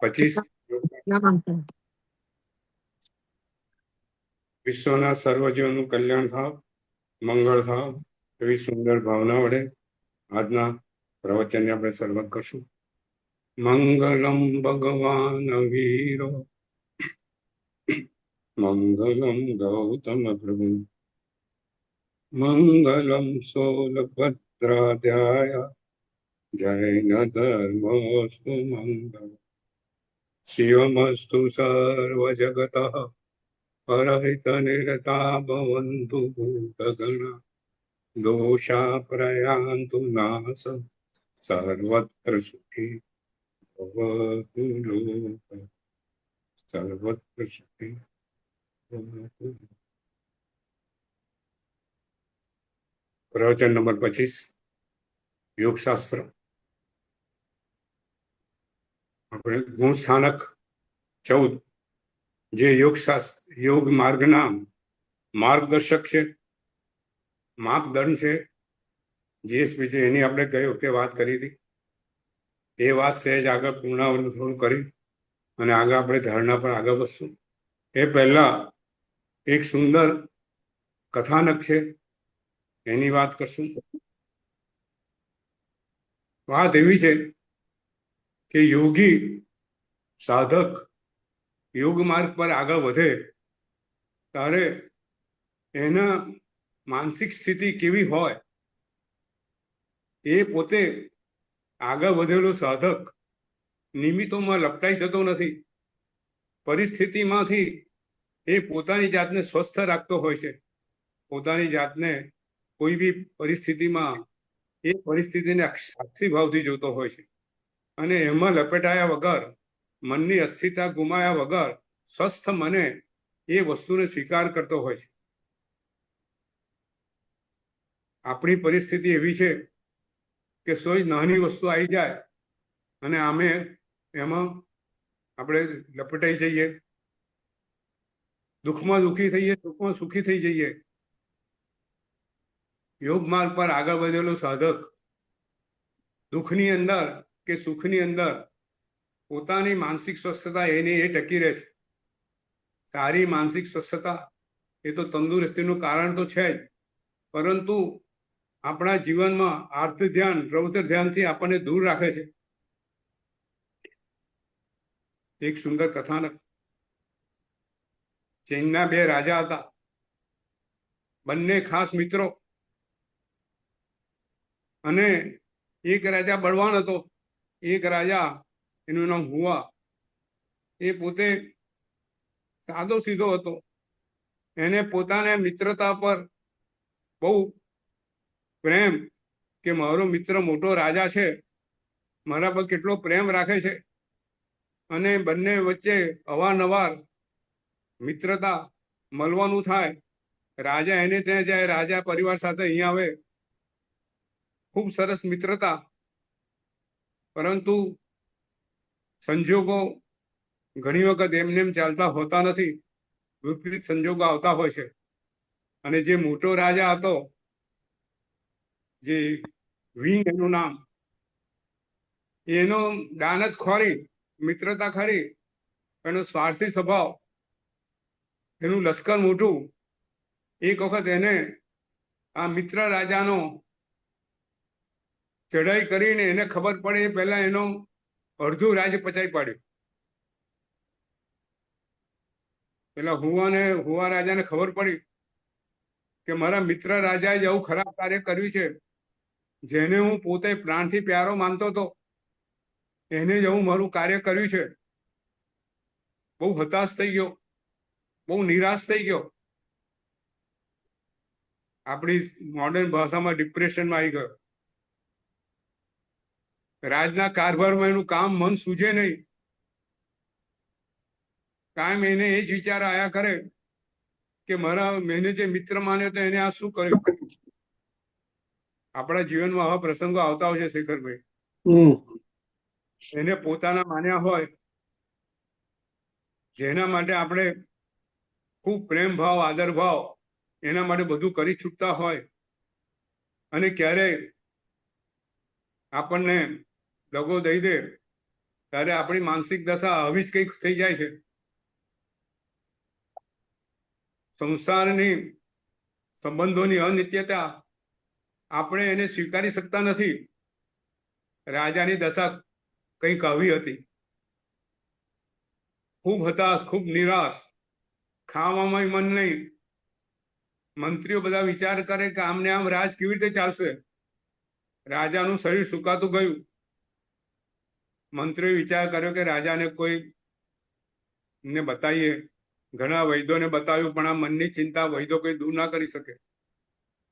25 વિશ્વના સર્વજીવોનું કલ્યાણ થાવ, મંગળ થાવ એવી સુંદર ભાવના વડે આજના પ્રવચનને આપણે શરૂઆત કરશું. મંગલમ ભગવાન વીરો મંગલમ ગૌતમ પ્રભુ મંગલમ સોલભદ્રાધ્યાય જૈન ધર્મોસ્તુ મંગલ શિવમસ્તુ સર્વ જગત પરહિત નિરતા ભવન્તુ ભૂતગણા દોષા પ્રયાન્તુ નાશ સર્વત્ર સુખી ભવતુ લોક સર્વત્ર સુખી ભવતુ. પ્રવચન નંબર 25 યોગશાસ્ત્ર. આપણે ગુણસ્થાનક 14 જે યોગ માર્ગના માર્ગદર્શક છે, માપદંડ છે, જીએસપી છે, એની આપણે ગઈ વખતે વાત કરી હતી. એ વાત સહેજ આગળ પૂર્ણાવર્તન થોડું કરી અને આગળ આપણે ધારણા પર આગળ વધશું. એ પહેલા એક સુંદર કથાનક છે, એની વાત કરશું. વાત એવી છે કે યોગી સાધક યોગ માર્ગ પર આગળ વધે ત્યારે એના માનસિક સ્થિતિ કેવી હોય, એ પોતે આગળ વધેલો સાધક નિમિત્તોમાં લપટાઈ જતો નથી. પરિસ્થિતિમાંથી એ પોતાની જાતને સ્વસ્થ રાખતો હોય છે. પોતાની જાતને કોઈ બી પરિસ્થિતિમાં એ પરિસ્થિતિને સાક્ષી ભાવથી જોતો હોય છે અને એમાં લપેટાયા વગર, મનની અસ્થિરતા ગુમાયા વગર સ્વસ્થ મને એ વસ્તુને સ્વીકાર કરતો હોય છે. આપણી પરિસ્થિતિ એવી છે કે કોઈ નાની વસ્તુ આવી જાય અને અમે એમાં આપણે લપટાઈ જઈએ, દુઃખમાં દુઃખી થઈએ, સુખમાં સુખી થઈ જઈએ. યોગ માર્ગ પર આગળ વધેલો સાધક દુઃખની અંદર કે સુખની અંદર પોતાની માનસિક સ્વસ્થતા એની એ ટકી રહે છે. સારી માનસિક સ્વસ્થતા એ તો તંદુરસ્તીનું કારણ તો છે જ, પરંતુ આપણા જીવનમાં આર્થ ધ્યાન, રૌદ્ર ધ્યાનથી આપણને દૂર રાખે છે. એક સુંદર કથાનક. ચીનના 2 રાજા હતા, બંને ખાસ મિત્રો. અને એક રાજા બળવાન હતો, એક રાજા એનું નામ હુઆ. એ પોતે સાદો સીધો હતો. એને પોતાના મિત્રતા પર બહુ પ્રેમ કે મારો મિત્ર મોટો રાજા છે, મારા પર કેટલો પ્રેમ રાખે છે. અને બંને વચ્ચે અવારનવાર મિત્રતા, મળવાનું થાય. રાજા એને ત્યાં જાય, રાજા પરિવાર સાથે અહીંયા આવે, ખૂબ સરસ મિત્રતા. પરંતુ સંજોગો ઘણી વખત એમને એમ ચાલતા હોતા નથી, વિપરીત સંજોગો આવતા હોય છે. અને જે મોટો રાજા હતો, જે વિંગ એનું નામ, એનો દાનત ખોરી, મિત્રતા ખરી, એનો સ્વાર્થી સ્વભાવ, એનું લશ્કર મોટું. એક વખત એને આ મિત્ર રાજાનો ચઢાઈ કરીને એને ખબર પડે એ પહેલા એનો અડધું રાજ્ય પચાવી પાડ્યું. પેલા હુઆ રાજાને ખબર પડી કે મારા મિત્ર રાજાએ આવું ખરાબ કાર્ય કર્યું છે, જેને હું પોતે પ્રાણથી પ્યારો માનતો હતો, એને જ આવું મારું કાર્ય કર્યું છે. બહુ હતાશ થઈ ગયો, બહુ નિરાશ થઈ ગયો. આપણી મોડર્ન ભાષામાં ડિપ્રેશનમાં આવી ગયો. રાજના કારભારમાં એનું કામ મન સૂજે નહીં. કાયમ એને એ જ વિચાર આયા કરે કે મેને જે મિત્ર માન્યો તો એને આ શું કર્યું. આપણા જીવનમાં આવા પ્રસંગો આવતા હોય છે શેખરભાઈ. એને પોતાના માન્યા હોય, જેના માટે આપણે ખૂબ પ્રેમ ભાવ, આદર ભાવ, એના માટે બધું કરી છૂટતા હોય, અને ક્યારેય આપણને દગો દઈ દે ત્યારે આપણી માનસિક દશા આવી જ કંઈક થઈ જાય છે. સંસારની સંબંધોની અનિત્યતા આપણે એને સ્વીકારી શકતા નથી. રાજાની દશા કંઈક આવી હતી. ખૂબ હતાશ, ખૂબ નિરાશ, ખાવામાં મન નહીં. મંત્રીઓ બધા વિચાર કરે કે આમને આમ રાજ કેવી રીતે ચાલશે. રાજાનું શરીર સુકાતું ગયું. મંત્રીએ વિચાર કર્યો કે રાજાને કોઈ ને બતાવીએ. ઘણા વૈદ્યોને બતાવ્યું, પણ આ મનની ચિંતા વૈદ્યો કોઈ દૂર ના કરી શકે.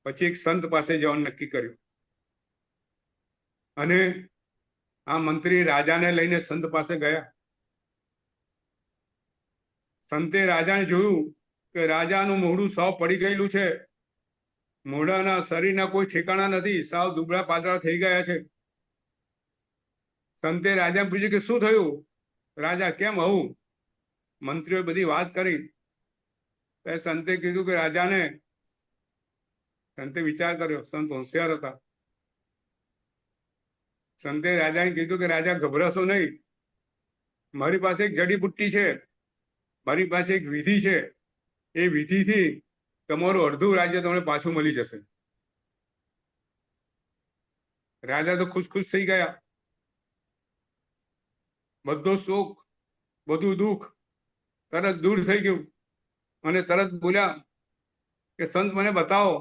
પછી એક સંત પાસે જવાનું નક્કી કર્યું, અને આ મંત્રી રાજાને લઈને સંત પાસે ગયા. સંતે રાજાને જોયું કે રાજાનું મોઢું સાવ પડી ગયેલું છે. મોઢાના શરીરના કોઈ ઠેકાણા નથી, સાવ દુબળા પાતળા થઈ ગયા છે. સંતે રાજાને પૂછ્યું કે શું થયું? રાજા કેમ આવું? મંત્રીઓએ બધી વાત કરી. સંતે કીધું કે રાજાને, સંતે વિચાર કર્યો, સંત હોશિયાર હતા. સંતે રાજાને કીધું કે રાજા ગભરાશો નહીં, મારી પાસે એક જડીબુટ્ટી છે, મારી પાસે એક વિધિ છે. એ વિધિથી તમારું અડધું રાજ્ય તમને પાછું મળી જશે. રાજા તો ખુશ થઈ ગયા. બધો શોક, બધું દુઃખ તરત દૂર થઈ ગયું, અને તરત બોલ્યા કે સંત મને બતાવો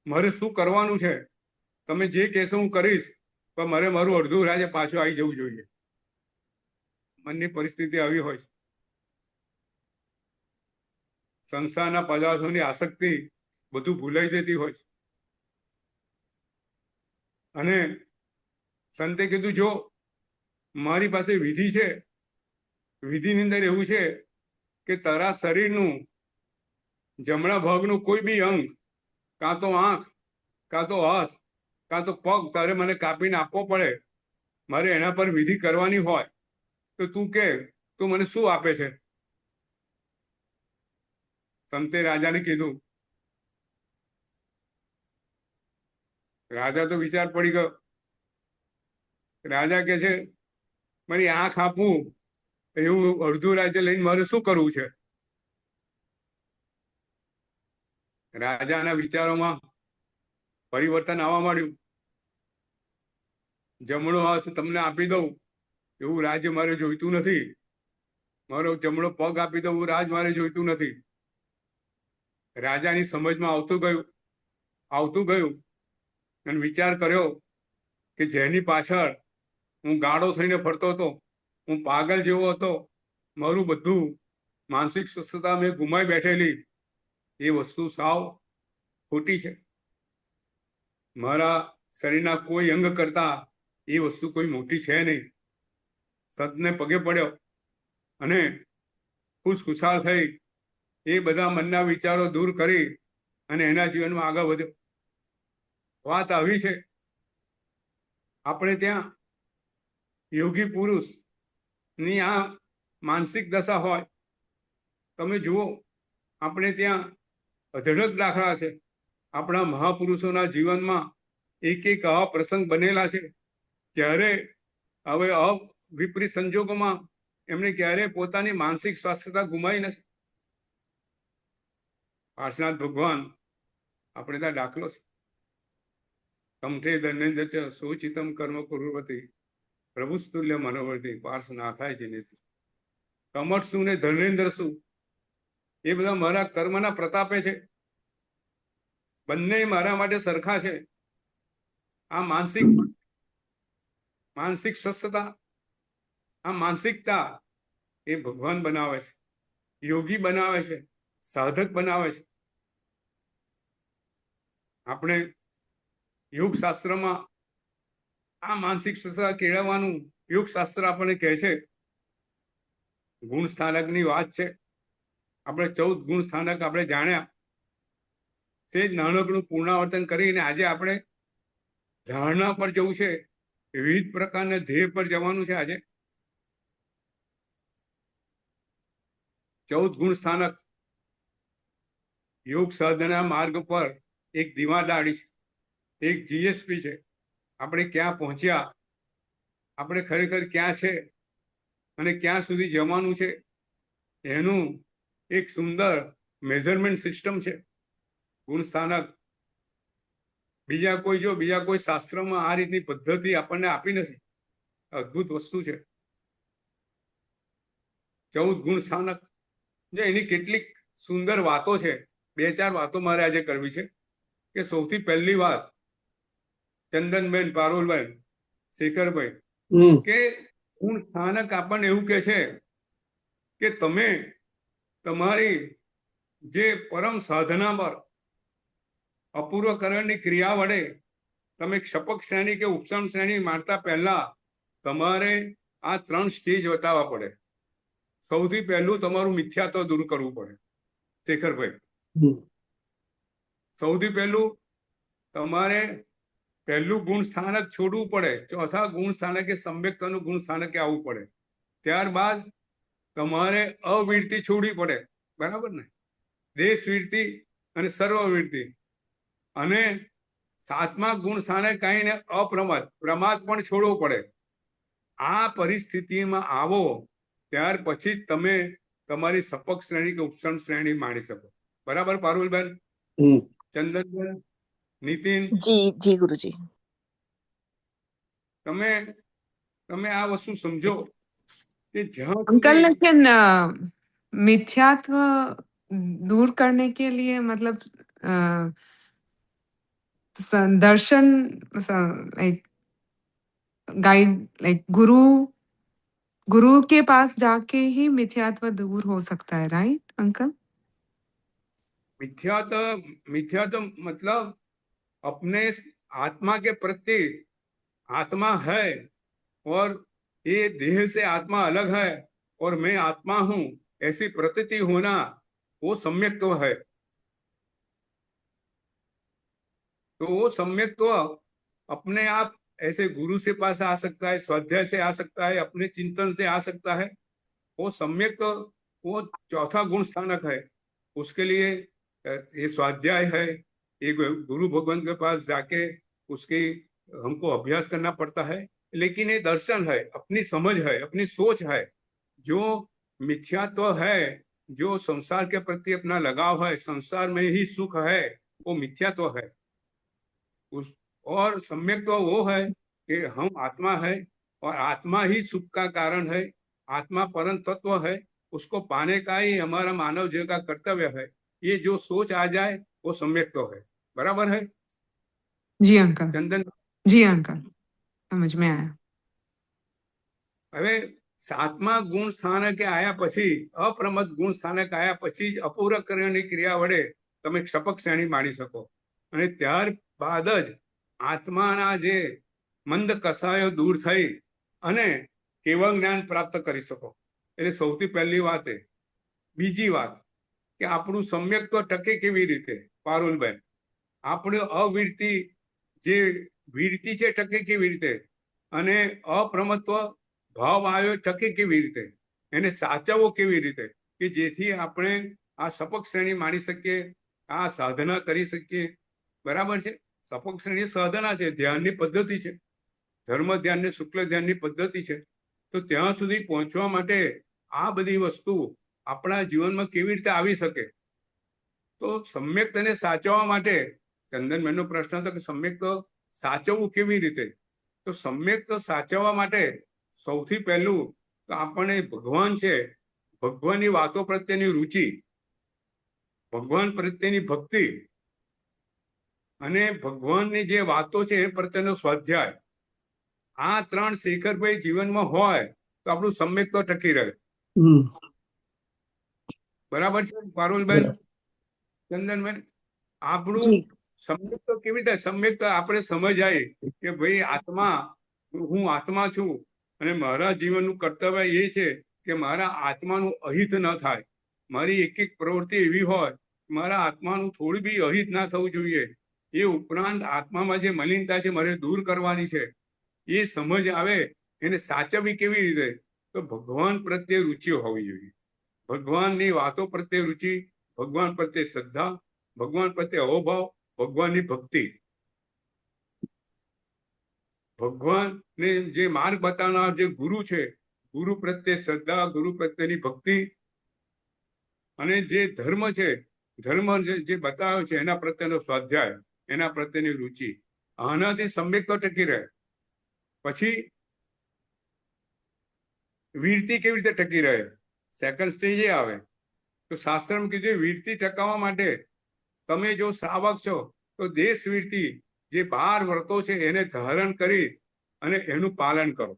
મારે શું કરવાનું છે. તમે જે કહેશો હું કરીશ, પણ મારે મારું અડધું રાજ્ય પાછું આવી જવું જોઈએ. મનની પરિસ્થિતિ આવી હોય. સંસારના પદાર્થોની આસક્તિ બધું ભૂલાઈ દેતી હોય. અને સંતે કીધું, જો મારી પાસે વિધિ છે, વિધિની અંદર એવું છે કે તારા શરીરનું જમણા ભાગનું કોઈ બી અંગ, કાં તો આંખ, કાં તો હાથ, કાં તો પગ તારે મને કાપીને આપવો પડે. મારે એના પર વિધિ કરવાની હોય તો તું કે, તું મને શું આપે છે? સંતે રાજાને કીધું. રાજા તો વિચાર પડી ગયો. રાજા કે છે, મારી આંખ આપવું, એવું અડધું રાજ્ય લઈને મારે શું કરવું છે? રાજાના વિચારોમાં પરિવર્તન આવવા માંડ્યું. જમણો હાથ તમને આપી દઉં એવું રાજ્ય મારે જોઈતું નથી. મારો જમણો પગ આપી દઉં એવું રાજ મારે જોઈતું નથી. રાજાની સમજમાં આવતું ગયું, અને વિચાર કર્યો કે જેની પાછળ હું ગાડો થઈને ફરતો હતો, હું પાગલ જેવો હતો, મારું બધું માનસિક સ્વસ્થતા મેં ગુમાવી બેઠેલી, એ વસ્તુ સાવ ખોટી છે. મારા શરીરના કોઈ અંગ કરતા એ વસ્તુ કોઈ મોટી છે નહીં. સંતને પગે પડ્યો અને ખુશખુશાલ થઈ એ બધા મનના વિચારો દૂર કરી અને એના જીવનમાં આગળ વધ્યો. વાત આવી છે, આપણે ત્યાં યોગી પુરુષ ની આ માનસિક દશા હોય. તમે જુઓ, આપણે ત્યાં અઢળક દાખલા છે. આપણા મહાપુરુષોના જીવનમાં એક આવા પ્રસંગ બનેલા છે, ક્યારે હવે વિપરીત સંજોગોમાં એમણે ક્યારે પોતાની માનસિક સ્વાસ્થ્યતા ગુમાવી નથી. પાર્શનાથ ભગવાન આપણે ત્યાં દાખલો છે. કમઠે ધનેન્દ્ર ચ સોચિતમ કર્મ કુર્વતી પ્રભુસ્તુલ્ય મનોવર્તી પાર્શનાથાય જેને. કમઠ શું ને ધર્મેન્દ્ર શું, એ બધા મારા કર્મના પ્રતાપે છે. બંને મારા માટે સરખા છે. આ માનસિક સ્વસ્થતા, આ માનસિકતા એ ભગવાન બનાવે છે, યોગી બનાવે છે, સાધક બનાવે છે. આપણે યોગ શાસ્ત્રમાં આ માનસિક સ્વસ્થતા કેળવવાનું યોગ શાસ્ત્ર આપણને કહે છે. ગુણ સ્થાનકની વાત છે. આપણે 14 ગુણ સ્થાનક આપણે જાણ્યા. તે જ નાનકડું પુનરાવર્તન કરીને આજે આપણે ધારણા પર જવું છે, વિવિધ પ્રકારના ધ્યેય પર જવાનું છે. આજે 14 ગુણ સ્થાનક યોગ સાધના માર્ગ પર એક ધીમાદાડી છે, એક GSP છે. આપણે ક્યાં પહોંચ્યા, આપણે ખરેખર ક્યાં છે અને ક્યાં સુધી જવાનું છે એનું એક સુંદર મેઝરમેન્ટ સિસ્ટમ છે ગુણ સ્થાનક. બીજા કોઈ શાસ્ત્રમાં આ રીતની પદ્ધતિ આપણને આપી નથી. અદ્ભુત વસ્તુ છે 14 ગુણ સ્થાનક. એની કેટલીક સુંદર વાતો છે. 2-4 વાતો મારે આજે કરવી છે. કે સૌથી પહેલી વાત, ચંદનબેન, પારુલબેન, શેખરભાઈ, કે ગુણ સ્થાનક આપણને એવું કે છે કે તમે તમારી જે પરમ સાધના પર અપૂર્વકરણની ક્રિયા વડે તમે ક્ષપક શ્રેણી કે ઉપસમ શ્રેણી મારતા પહેલા તમારે આ 3 સ્ટેજ બતાવવા પડે. સૌથી પહેલું તમારું મિથ્યાત્વ દૂર કરવું પડે. શેખરભાઈ, સૌથી પહેલું તમારે પહેલું ગુણ સ્થાનક છોડવું પડે. ચોથા ગુણ સ્થાનકે સમ્યક્તનું ગુણ સ્થાનકે આવવું પડે. ત્યારબાદ તમારે અવીરતી છોડવી પડે. બરાબર ને? દેશવીરતિ અને સર્વવીરતિ. અને 7મા ગુણ સ્થાનક આવીને અપ્રમાદ, પ્રમાદ પણ છોડવો પડે. આ પરિસ્થિતિમાં આવો ત્યાર પછી તમે તમારી સપક શ્રેણી કે ઉપસમ શ્રેણી માણી શકો. બરાબર પારુલબેન, ચંદનબેન, નીતિન? જી જી ગુરુજી. તમે આ વસ્તુ સમજો કે જ્યાં अंकल लेकिन मिथ्यात्व दूर करने के लिए मतलब दर्शन लाइक गाइड लाइक गुरु के पास जाके ही मिथ्यात्व दूर हो सकता है, राइट अंकल? मिथ्यात्व मतलब अपने आत्मा के प्रति, आत्मा है और ये देह से आत्मा अलग है और मैं आत्मा हूं ऐसी प्रतीति होना, वो सम्यक्त्व है. तो वो सम्यक्त्व अपने आप ऐसे गुरु से पास आ सकता है, स्वाध्याय से आ सकता है, अपने चिंतन से आ सकता है. वो सम्यक्त्व वो चौथा गुण स्थानक है. उसके लिए ये स्वाध्याय है, ये गुरु भगवान के पास जाके उसकी हमको अभ्यास करना पड़ता है. लेकिन ये दर्शन है, अपनी समझ है, अपनी सोच है. जो मिथ्यात्व है, जो संसार के प्रति अपना लगाव है, संसार में ही सुख है, वो मिथ्यात्व है. और सम्यक्त्व वो है कि हम आत्मा है और आत्मा ही सुख का कारण है. आत्मा परम तत्व है, उसको पाने का ही हमारा मानव जीवन का कर्तव्य है. ये जो सोच आ जाए वो सम्यक्त्व है. बराबर है? जी अंकल. चंदन? जी अंकल, समझ में आया. હવે 7મા ગુણ સ્થાનકે આયા પછી, અપ્રમદ ગુણ સ્થાનક આયા પછી જ અપૂર્વકરણની ક્રિયા વડે તમે ક્ષપક શ્રેણી માણી શકો. અને ત્યારબાદ જ આત્માના જે મંદ કસાયો દૂર થઈ અને કેવળ જ્ઞાન પ્રાપ્ત કરી શકો. એટલે સૌથી પહેલી વાત એ. બીજી વાત કે આપણું સમ્યક્ત્વ ટકે કેવી રીતે? પારુલબેન, આપણે અવીરતી, જે વીરતી છે ટકે કેવી રીતે? અને અપ્રમત્વ ભાવ આવ્યો ટકે કેવી રીતે? એને સાચવવો કેવી રીતે કે જેથી આપણે આ સપક શ્રેણી માણી શકીએ, આ સાધના કરી શકીએ. બરાબર છે? સપક શ્રેણી સાધના છે, ધ્યાનની પદ્ધતિ છે, ધર્મ ધ્યાન ને શુક્લ ધ્યાનની પદ્ધતિ છે. તો ત્યાં સુધી પહોંચવા માટે આ બધી વસ્તુ આપણા જીવનમાં કેવી રીતે આવી શકે? તો સમ્યક તેને સાચવવા માટે, ચંદનબેનનો પ્રશ્ન હતો કે સમ્યક તો સાચવવું કેવી રીતે? તો સમ્યક તો સાચવવા માટે સૌથી પહેલું તો આપણને ભગવાન છે, ભગવાનની વાતો પ્રત્યેની રુચિ, ભગવાન પ્રત્યેની ભક્તિ અને ભગવાનની જે વાતો છે એ પ્રત્યેનો સ્વાધ્યાય, આ 3 શેખરભાઈ જીવનમાં હોય તો આપણું સમ્યક તો ટકી રહે. બરાબર છે પારુલબેન, ચંદનબેન? આપણું સમ્યક તો કેવી રીતે? સમ્યક તો આપણે સમજ આવી કે ભાઈ આત્મા, હું આત્મા છું અને મારા જીવનનું કર્તવ્ય એ છે કે મારા આત્માનું અહિત ન થાય. મારી એક એક પ્રવૃત્તિ એવી હોય, મારા આત્માનું થોડું બી અહિત ના થવું જોઈએ. એ ઉપરાંત આત્મામાં જે મલિનતા છે મારે દૂર કરવાની છે. એ સમજ આવે. એને સાચવવી કેવી રીતે? તો ભગવાન પ્રત્યે રુચિ હોવી જોઈએ. ભગવાનની વાતો પ્રત્યે રુચિ, ભગવાન પ્રત્યે શ્રદ્ધા, ભગવાન પ્રત્યે અહોભાવ, ભગવાનની ભક્તિ. ભગવાનને જે માર્ગ બતાવનાર જે ગુરુ છે, ગુરુ પ્રત્યે શ્રદ્ધા, ગુરુ પ્રત્યેની ભક્તિ અને જે ધર્મ છે, ધર્મ જે બતાવ્યો છે એના પ્રત્યેનો સ્વાધ્યાય, એના પ્રત્યેની રુચિ, આનાથી સમ્યક તો ટકી રહે. પછી વીરતી કેવી રીતે ટકી રહે? સેકન્ડ સ્ટેજ એ આવે. તો શાસ્ત્રમાં કીધું વીરતી ટકાવવા માટે તમે જો શ્રાવક છો તો દેશ વીરતી જે 12 વ્રતો છે એને ધારણ કરી અને એનું પાલન કરો.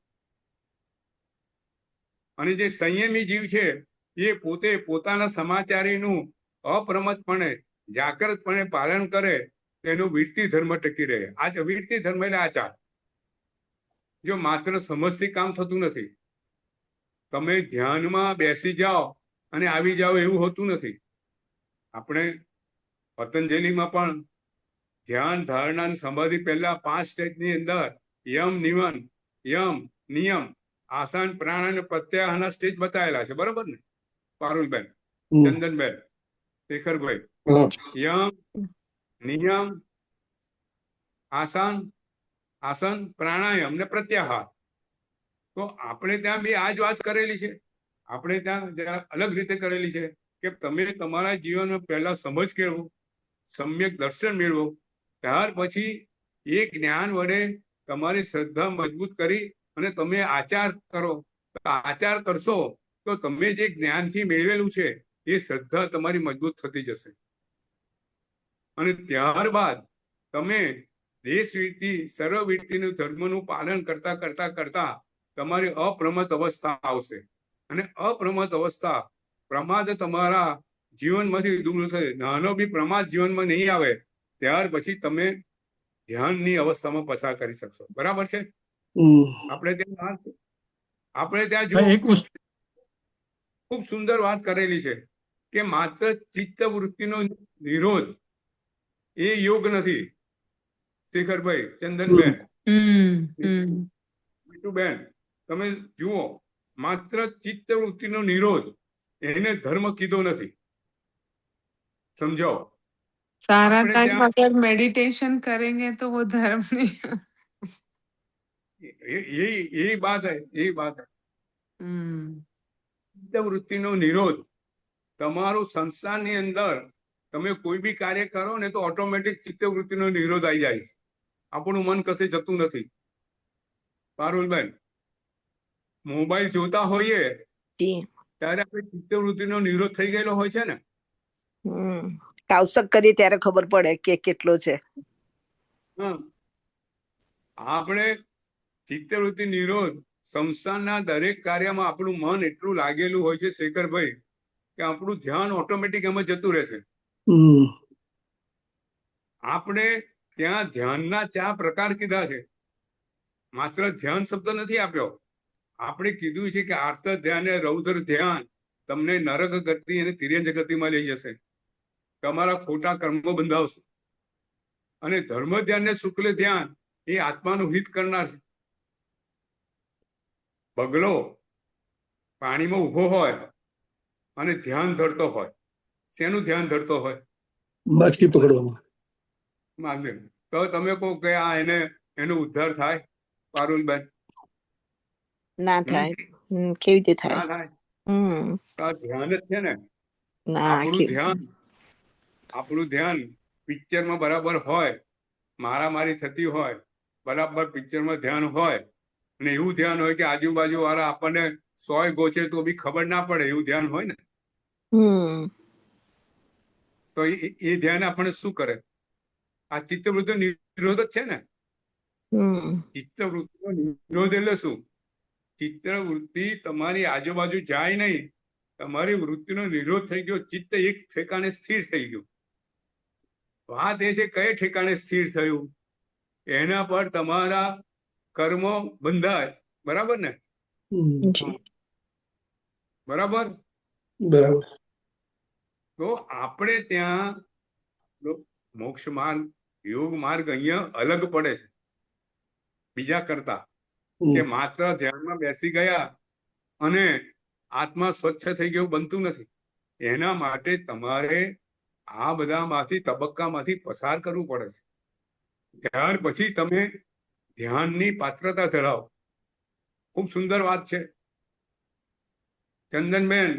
અને જે સંયમી જીવ છે એ પોતે પોતાના સમાચારીનું અપ્રમતપણે જાગૃતપણે પાલન કરે તો એનું વીરતી ધર્મ ટકી રહે. આ વીરતી ધર્મ એટલે આચાર. જો માત્ર સમજથી કામ થતું નથી. તમે ધ્યાનમાં બેસી જાઓ અને આવી જાઓ એવું હોતું નથી. આપણે પતંજલિમાં પણ ધ્યાન, ધારણા અને સમાધિ પહેલા 5 સ્ટેજની અંદર યમ નિયમ આસન, પ્રાણાયામ અને પ્રત્યાહારના સ્ટેજ બતાવેલા છે. બરોબર ને પારુલબેન, ચંદનબેન, શેખરભાઈ? યમ, નિયમ, આસન, પ્રાણાયામ ને પ્રત્યાહાર. તો આપણે ત્યાં બી આ જ વાત કરેલી છે. આપણે ત્યાં જરા અલગ રીતે કરેલી છે કે તમે તમારા જીવનમાં પહેલા સમજ કેળવો, સમ્યક દર્શન મેળવો, ત્યાર પછી એ જ્ઞાન વડે તમારી શ્રદ્ધા મજબૂત કરી અને તમે આચાર કરો. આચાર કરશો તો તમે જે જ્ઞાનથી મેળવેલું છે એ શ્રદ્ધા તમારી મજબૂત થતી જશે. અને ત્યારબાદ તમે દેશવીરતી, સર્વવીરતીનું ધર્મનું પાલન કરતા કરતા કરતા તમારી અપ્રમત અવસ્થા આવશે. અને અપ્રમત અવસ્થા, પ્રમાદ તમારા જીવનમાંથી દૂર થશે. નાનો બી પ્રમાદ જીવનમાં નહીં આવે ત્યાર પછી તમે ધ્યાનની અવસ્થામાં પસાર કરી શકશો. બરાબર છે? આપણે ત્યાં જો ખૂબ સુંદર વાત કરેલી છે કે માત્ર ચિત્ત વૃત્તિનો નિરોધ એ યોગ નથી. શેખરભાઈ, ચંદનબેન, મીઠુબેન, તમે જુઓ, માત્ર ચિત્ત વૃત્તિનો નિરોધ એને ધર્મ કીધો નથી. समझो सारा टाइम अगर मेडिटेशन करेंगे तो वो धर्म नहीं यही बात है, यही बात है. चित्तवृत्तिનો નિરોધ તમારું સંસારની અંદર તમે કોઈ બી કાર્ય કરો ને તો ઓટોમેટિક ચિત્તવૃત્તિનો નિરોધ આવી જાય. આપણું મન કશે જતું નથી. પારુલબેન, મોબાઈલ જોતા હોઈએ ત્યારે આપણે ચિત્તવૃત્તિનો નિરોધ થઈ ગયેલો હોય છે ને. કાવસક કરીએ ત્યારે ખબર પડે કે કેટલો છે. આપણે ચિત્તવૃત્તિ નિરોધ સંસારના દરેક કાર્યમાં આપણું મન એટલું લાગેલું હોય છે શેખરભાઈ કે આપણું ધ્યાન ઓટોમેટિક એમાં જતું રહેશે. આપણે ત્યાં ધ્યાનના 4 પ્રકાર કીધા છે. માત્ર ધ્યાન શબ્દ નથી આપ્યો. આપણે કીધું છે કે આર્ત ધ્યાન, રૌદ્ર ધ્યાન તમને નરક ગતિ અને તિર્યંજ ગતિમાં લઈ જશે. તમારા ખોટા કર્મો બંધાવશે. અને ધર્મ ધ્યાન ને શુક્લ ધ્યાન એ આત્માનું હિત કરનાર છે. બગલો પાણીમાં ઉભો હોય અને ધ્યાન ધરતો હોય, શેનું ધ્યાન ધરતો હોય? માછલી પકડવામાં. તો તમે કહો કે આ એનો ઉદ્ધાર થાય? પારુલબેન, ના થાય. કેવી રીતે થાય? ના થાય. ધ્યાન જ છે ને. આપણું ધ્યાન પિક્ચરમાં બરાબર હોય, મારામારી થતી હોય, બરાબર પિક્ચરમાં ધ્યાન હોય અને એવું ધ્યાન હોય કે આજુબાજુ વાળા આપણને 100 ગોચે તો બી ખબર ના પડે એવું ધ્યાન હોય ને, તો એ ધ્યાન આપણે શું કરે? આ ચિત્તવૃત્તિ નિરોધ જ છે ને. ચિત્તવૃત્તિનો નિરોધ એટલે શું? ચિત્તવૃત્તિ તમારી આજુબાજુ જાય નહીં, તમારી વૃત્તિનો નિરોધ થઈ ગયો. ચિત્ત એક ઠેકાણે સ્થિર થઈ ગયું. વાત એ છે કઈ ઠેકાણે સ્થિર થયું? એના પર તમારા કર્મો બંધાય. બરાબર ને? બરાબર. તો આપણે ત્યાં મોક્ષ માર્ગ, યોગ માર્ગ અહીંયા અલગ પડે છે બીજા કરતા. કે માત્ર ધ્યાનમાં બેસી ગયા અને આત્મા સ્વચ્છ થઈ ગયું બનતું નથી. એના માટે તમારે આ બધામાંથી તબક્કામાંથી પસાર કરવું પડે છે. ત્યાર પછી તમે ધ્યાનની પાત્રતા ધરાવો. ખૂબ સુંદર વાત છે. ચંદનબેન,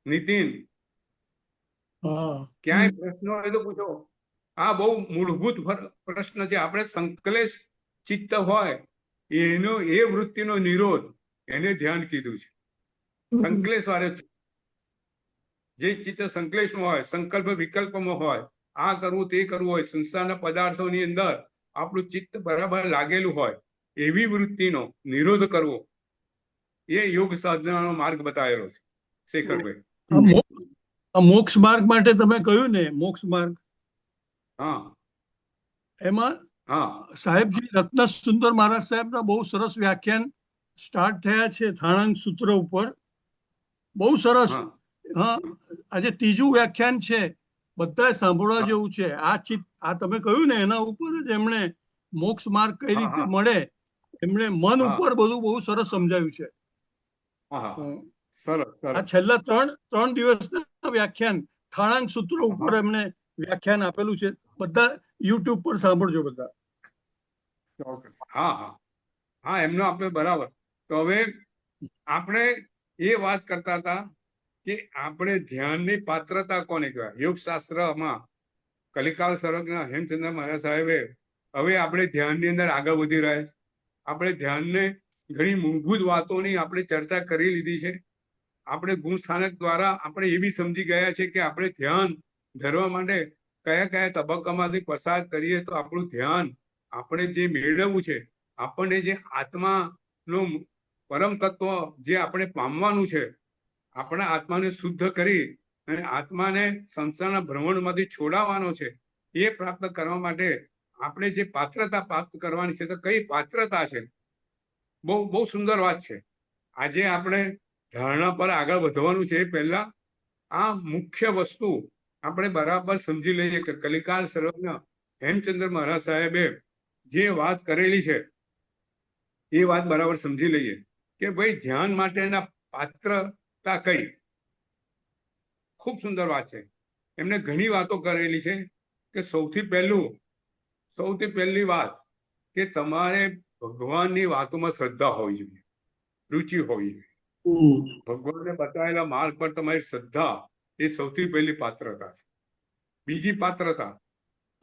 નીતિન, હા ક્યાંય પ્રશ્નો હોય તો પૂછો. આ બહુ મૂળભૂત પ્રશ્ન છે. આપણે સંકલેશ ચિત્ત હોય એનો એ વૃત્તિનો નિરોધ એને ધ્યાન કીધું છે. સંકલેશ વાળે જે ચિત્ત સંકલેશમાં હોય, સંકલ્પ વિકલ્પમાં હોય, આ કરવું તે કરવું હોય, સંસારના પદાર્થોની અંદર આપણું ચિત્ત બરાબર લાગેલું હોય, એવી વૃત્તિનો નિરોધ કરવો એ યોગ સાધનાનો માર્ગ બતાવેલો છે શેખરભાઈ. આ મોક્ષ માર્ગ માટે તમે કહ્યું ને, મોક્ષ માર્ગ, હા એમાં હા સાહેબજી રત્ન સુંદર મહારાજ સાહેબના બહુ સરસ વ્યાખ્યાન સ્ટાર્ટ થયા છે થાણાંગ સૂત્ર ઉપર, બહુ સરસ. હા હા, આજે ત્રીજું વ્યાખ્યાન છે, બધાએ સાંભળવા હા. જેવું છે. આ તમે કહ્યું ને એના ઉપર જ એમણે મોક્ષ માર્ગ કઈ હા, રીતે હા. મળે, એમણે મન હા. ઉપર બધું બહુ સરસ સમજાવ્યું છે. હા હા સરસ આ સરસ. છેલ્લા ત્રણ દિવસના વ્યાખ્યાન થાણાંગ સૂત્ર ઉપર હા. એમણે વ્યાખ્યાન આપેલું છે. બધા યુટ્યુબ પર સાંભળજો બધા. ચોક્કસ. હા હા હા એમનો આપણે બરાબર. તો હવે આપણે એ વાત કરતા હતા કે આપણે ધ્યાનની પાત્રતા કોને કહેવાય. યોગશાસ્ત્રમાં કલિકાલ સર્વજ્ઞ હેમચંદ્ર મહારાજ સાહેબે હવે આપણે ધ્યાનની અંદર આગળ વધી રહ્યા છે. આપણે ધ્યાનને ઘણી મૂળભૂત વાતોની આપણે ચર્ચા કરી લીધી છે. આપણે ગુણ સ્થાનક દ્વારા આપણે એ બી સમજી ગયા છે કે આપણે ધ્યાન ધરવા માટે કયા કયા તબક્કામાંથી પસાર કરીએ તો આપણું ધ્યાન આપણે જે મેળવવું છે, આપણને જે આત્માનું પરમ તત્વ જે આપણે પામવાનું છે, આપણા આત્માને શુદ્ધ કરી અને આત્માને સંસારના ભ્રમણમાંથી છોડાવવાનો છે, એ પ્રાપ્ત કરવા માટે આપણે જે પાત્રતા પ્રાપ્ત કરવાની છે, તો કઈ પાત્રતા છે. બહુ સુંદર વાત છે. આજે આપણે ધારણા પર આગળ વધવાનું છે એ પહેલા આ મુખ્ય વસ્તુ આપણે બરાબર સમજી લઈએ કે કલિકાલ સર્વજ્ઞ હેમચંદ્ર મહારાજ સાહેબે જે વાત કરેલી છે એ વાત બરાબર સમજી લઈએ કે ભાઈ ધ્યાન માટેના પાત્રતા કઈ. ખૂબ સુંદર વાત છે. એમને ઘણી વાતો કરેલી છે કે સૌથી પહેલી વાત કે તમારે ભગવાનની વાતોમાં શ્રદ્ધા હોવી જોઈએ, રુચિ હોવી જોઈએ. ભગવાનને બતાવેલા માર્ગ પર તમારી શ્રદ્ધા એ સૌથી પહેલી પાત્રતા છે. બીજી પાત્રતા,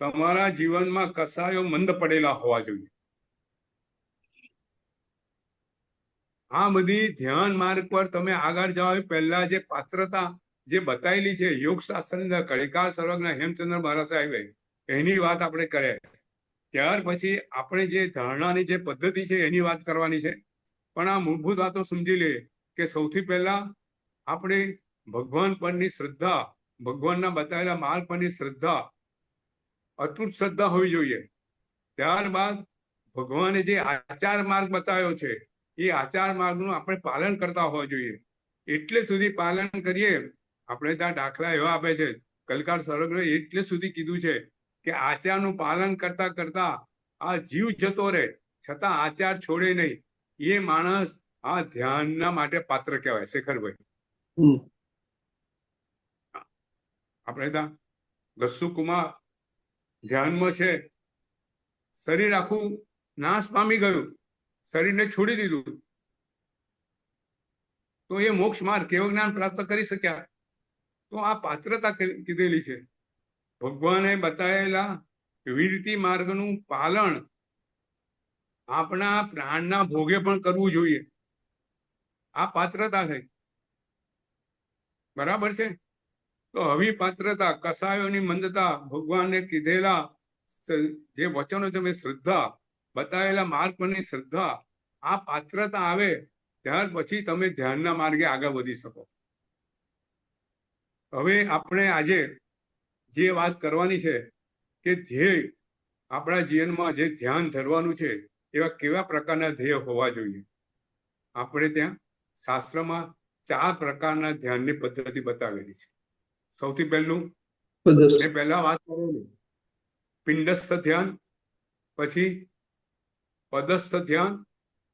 તમારા જીવનમાં કસાયો મંદ પડેલા હોવા જોઈએ. આ બધી ધ્યાન માર્ગ પર તમે આગળ જાઓ પહેલા જે પાત્રતા જે બતાવેલી છે યોગશાસ્ત્રની અંદર કલિકાલ સર્વજ્ઞ હેમચંદ્ર મહારાજ સાહેબે, એની વાત આપણે કરે. ત્યાર પછી આપણે જે ધારણાની જે પદ્ધતિ છે એની વાત કરવાની છે. પણ આ મૂળભૂત વાતો સમજી લઈએ કે સૌથી પહેલા આપણે ભગવાન પરની શ્રદ્ધા, ભગવાનના બતાવેલા માર્ગ પરની શ્રદ્ધા, અતૂટ શ્રદ્ધા હોવી જોઈએ. ત્યારબાદ ભગવાને જે આચાર માર્ગ બતાવ્યો છે એ આચાર માર્ગનું આપણે પાલન કરતા હોવા જોઈએ. એટલે સુધી પાલન કરીએ. આપણે ત્યાં દાખલા એવા આપે છે, કલિકાલ સર્વજ્ઞ એટલે સુધી કીધું છે કે આચારનું પાલન કરતા કરતા આ જીવ જતો રહે છતાં આચાર છોડે નહીં, એ માણસ આ ધ્યાનના માટે પાત્ર કહેવાય. શેખરભાઈ, આપણે ત્યાં ગસ્સુકુમાર ધ્યાનમાં છે, શરીર આખું નાશ પામી ગયું, શરીરને છોડી દીધું, તો એ મોક્ષ માર્ગ કેવું જ્ઞાન પ્રાપ્ત કરી શક્યા? તો આ પાત્રતા કીધેલી છે. ભગવાને બતાવેલા વિરતિ માર્ગનું પાલન આપણા પ્રાણના ભોગે પણ કરવું જોઈએ. આ પાત્રતા થઈ. બરાબર છે. તો હવે પાત્રતા, કસાયોની મંદતા, ભગવાનને કીધેલા જે વચનો છે શ્રદ્ધા, બતાવેલા માર્ગ પરની શ્રદ્ધા, આ પાત્રતા આવે ત્યાર પછી તમે ધ્યાનના માર્ગે આગળ વધી શકો. હવે આપણે આજે જે વાત કરવાની છે કે ધ્યેય, આપણા જીવનમાં જે ધ્યાન ધરવાનું છે એવા કેવા પ્રકારના ધ્યેય હોવા જોઈએ. આપણે ત્યાં શાસ્ત્રમાં 4 પ્રકારના ધ્યાનની પદ્ધતિ બતાવેલી છે. સૌથી પહેલું મેં પહેલા વાત કરેલી પિંડસ્થ ધ્યાન, પછી પદસ્થ ધ્યાન,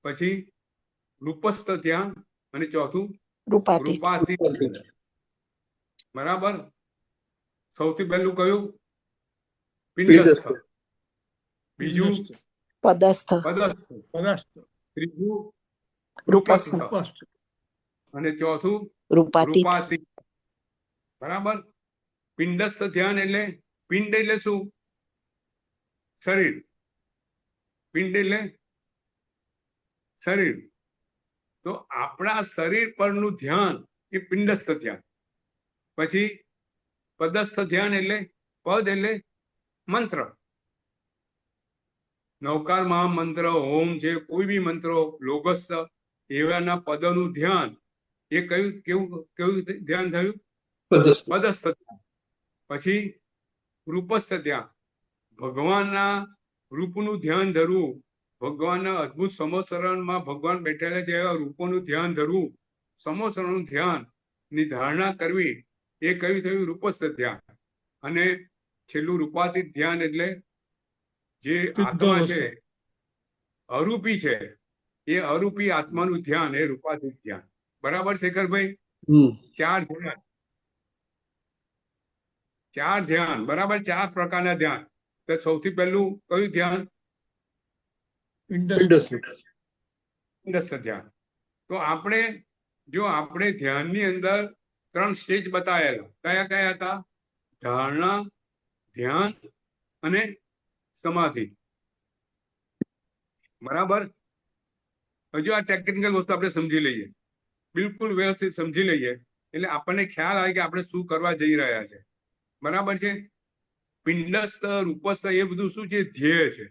પછી રૂપસ્થ ધ્યાન અને ચોથું રૂપાતીત. રૂપાતીત. બરાબર. સૌથી પહેલું કયું? પિંડસ્થ. બીજું પદસ્થ. પદસ્થ. ત્રીજું રૂપસ્થ. રૂપસ્થ. અને ચોથું રૂપાતીત. રૂપાતીત. બરાબર. પિંડસ્થ ધ્યાન એટલે પિંડ એટલે શું? શરીર. પિંડ એટલે શરીર. તો આપણા શરીર પરનું ધ્યાન એ પિંડસ્થ ધ્યાન. પછી પદસ્થ ધ્યાન એટલે પદ એટલે મંત્ર. નવકાર મહામંત્ર, ઓમ છે, કોઈ બી મંત્રો, લોગસ એવાના પદોનું ધ્યાન એ કયું કેવું કેવું ધ્યાન થયું? પદસ્થ ધ્યાન. પછી રૂપસ્થ ધ્યાન, ભગવાનના રૂપનું ધ્યાન ધરવું, ભગવાનના અદ્ભુત સમોસરણમાં ભગવાન બેઠેલા છે એવા રૂપોનું ધ્યાન ધરવું, સમોસરણનું ધ્યાન ની ધારણા કરવી, એ કયું થયું? રૂપસ્થ ધ્યાન. અને છેલ્લું રૂપાતીત ધ્યાન એટલે જે આત્મા છે, અરૂપી છે, એ અરૂપી આત્માનું ધ્યાન એ રૂપાતીત ધ્યાન. બરાબર શેખરભાઈ? ચાર ધ્યાન. ચાર ધ્યાન. બરાબર. ચાર પ્રકારના ધ્યાન. તો સૌથી પહેલું કયું ધ્યાન? પિંડસ્થ ધ્યાન. તો આપણે ધ્યાનની અંદર 3 સ્ટેજ બતાવેલા. કયા કયા હતા? ધારણા, ધ્યાન અને સમાધિ. બરાબર. હજુ આ ટેકનિકલ વસ્તુ આપણે સમજી લઈએ, બિલકુલ વ્યવસ્થિત સમજી લઈએ, એટલે આપણને ખ્યાલ આવે કે આપણે શું કરવા જઈ રહ્યા છે. બરાબર છે. પિંડસ્થ, રૂપસ્થ એ બધું શું છે? ધ્યેય છે.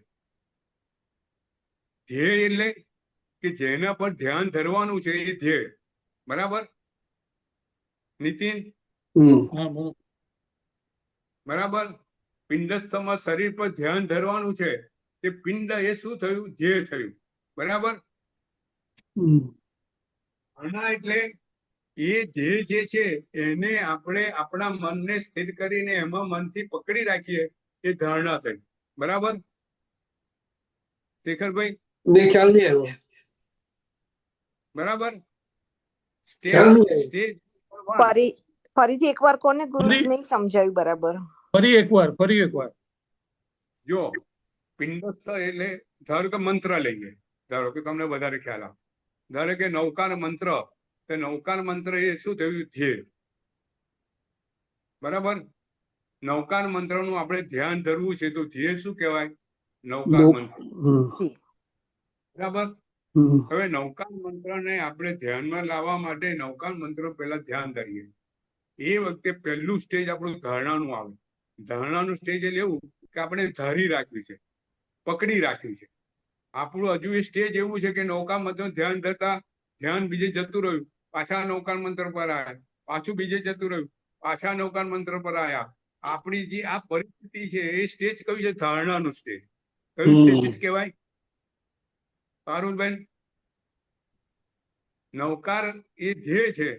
ધ્યેય એટલે કે જેના પર ધ્યાન ધરવાનું છે એ ધ્યેય. બરાબર નીતિન? બરાબર. પિંડસ્થમાં શરીર પર ધ્યાન ધરવાનું છે, તે પિંડ એ શું થયું? ધ્યેય થયું. બરાબર. આના એટલે એ ધ્યેય જે છે એને આપણે આપણા મનને સ્થિર કરીને એમાં મનથી પકડી રાખીએ, એ ધારણા થઈ. બરાબર શેખરભાઈ? ખ્યાલ નહીં આવ્યો. બરાબર. ફરીથી એકવાર કોને ગુરુ? નહીં સમજાયું બરાબર. ફરી એકવાર. જો પિંડસ્થ એટલે ધારો કે મંત્ર લઈએ, ધારો કે તમને વધારે ખ્યાલ આવે, ધારો કે નૌકાર મંત્ર. તો નૌકાર મંત્ર એ શું થયું? ધ્યેય. બરાબર. નૌકાર મંત્રનું આપણે ધ્યાન ધરવું છે તો ધ્યેય શું કહેવાય? નૌકાર મંત્ર. બરાબર. હવે નૌકાર મંત્રને આપણે ધ્યાનમાં લાવવા માટે નૌકાર મંત્ર પહેલા ધ્યાન ધરીએ. એ વખતે પહેલું સ્ટેજ આપણું ધારણાનું આવે. ધારણાનું સ્ટેજ એટલે એવું કે આપણે ધારી રાખવી છે, પકડી રાખવી છે. આપણું હજુ એ સ્ટેજ એવું છે કે નૌકાર મંત્ર ધ્યાન ધરતા ધ્યાન બીજે જતું રહ્યું, પાછા નૌકાર મંત્ર પર આવ્યા, પાછું બીજે જતું રહ્યું, પાછા નૌકાર મંત્ર પર આવ્યા. આપણી જે આ પરિસ્થિતિ છે એ સ્ટેજ કયું છે? ધારણાનું સ્ટેજ. કયું સ્ટેજ કહેવાય પારુલબેન? નૌકાર એ ધ્યેય છે,